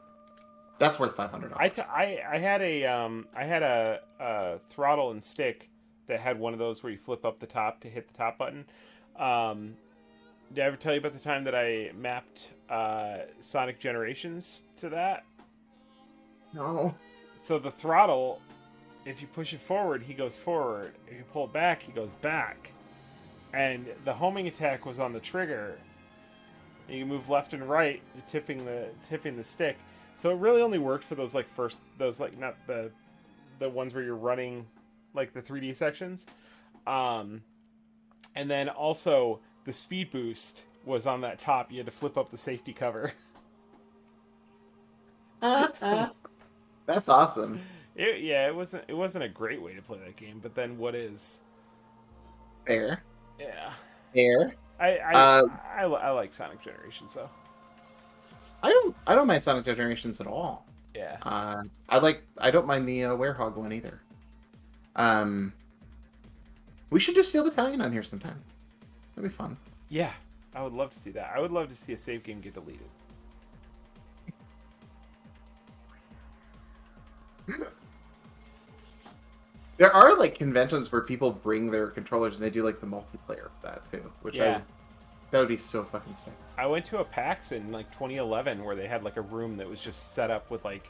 That's worth $500. I had a throttle and stick that had one of those where you flip up the top to hit the top button. Did I ever tell you about the time that I mapped Sonic Generations to that? No. So the throttle, if you push it forward, he goes forward. If you pull it back, he goes back. And the homing attack was on the trigger. You can move left and right, tipping the stick. So it really only worked for those not the ones where you're running like the 3D sections. And then also the speed boost was on that top. You had to flip up the safety cover. That's awesome. It wasn't a great way to play that game, but then what is? Fair. Yeah. Fair. I like Sonic Generations though. I don't mind Sonic Generations at all. Yeah. I don't mind the Werehog one either. We should do Steel Battalion on here sometime. That'd be fun. Yeah, I would love to see that. I would love to see a save game get deleted. There are like conventions where people bring their controllers and they do like the multiplayer of that too, which Yeah. that would be so fucking sick. I went to a PAX in like 2011 where they had like a room that was just set up with like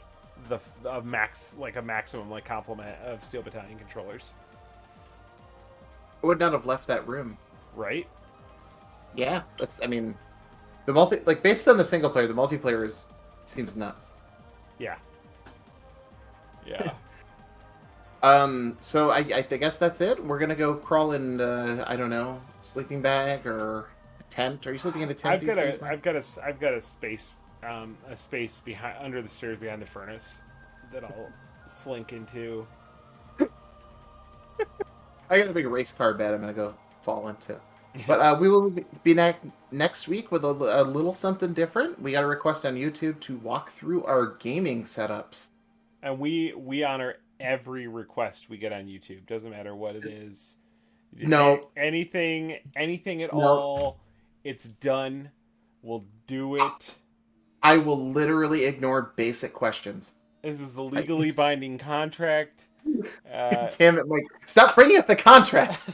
a maximum like complement of Steel Battalion controllers. I would not have left that room. Right? Yeah, that's. I mean, the multi like based on the single player, the multiplayer seems nuts. Yeah. Yeah. So I guess that's it. We're gonna go crawl in. I don't know, sleeping bag or a tent. Are you sleeping in a tent these days, Mike? I've got a space behind under the stairs behind the furnace that I'll slink into. I got a big race car bed I'm gonna go fall into. But we will be next week with a little something different. We got a request on YouTube to walk through our gaming setups. And we honor every request we get on YouTube. Doesn't matter what it is. No. Anything at No. all. It's done. We'll do it. I will literally ignore basic questions. This is the legally binding contract. Damn it, Mike. Stop bringing up the contract.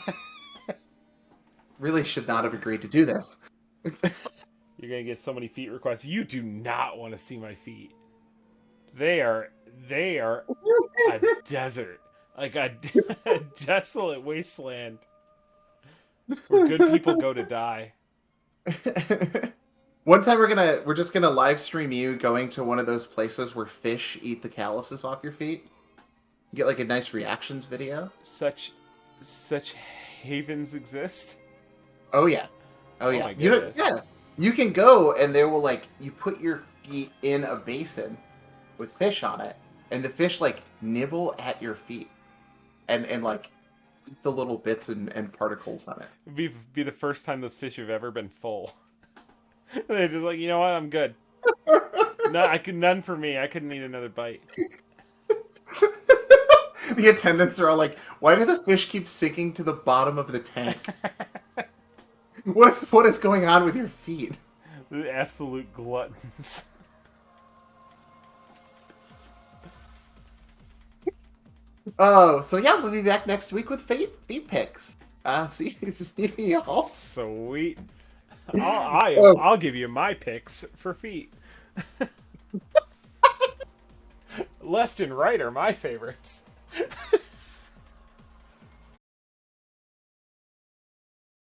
Really should not have agreed to do this. You're going to get so many feet requests. You do not want to see my feet. They are a desert. Like a desolate wasteland where good people go to die. One time we're just gonna live stream you going to one of those places where fish eat the calluses off your feet. Get like a nice reactions video. Such havens exist. Oh yeah. Oh yeah. my goodness. You can go and they will like you put your feet in a basin with fish on it, and the fish like nibble at your feet and like eat the little bits and particles on it. It'd be the first time those fish have ever been full. They're just like, you know what, I'm good. No, none for me. I couldn't eat another bite. The attendants are all like, "Why do the fish keep sinking to the bottom of the tank? What is going on with your feet?" The absolute gluttons. Oh, so yeah, we'll be back next week with feet picks. See y'all. Sweet. I'll give you my picks for feet. Left and right are my favorites.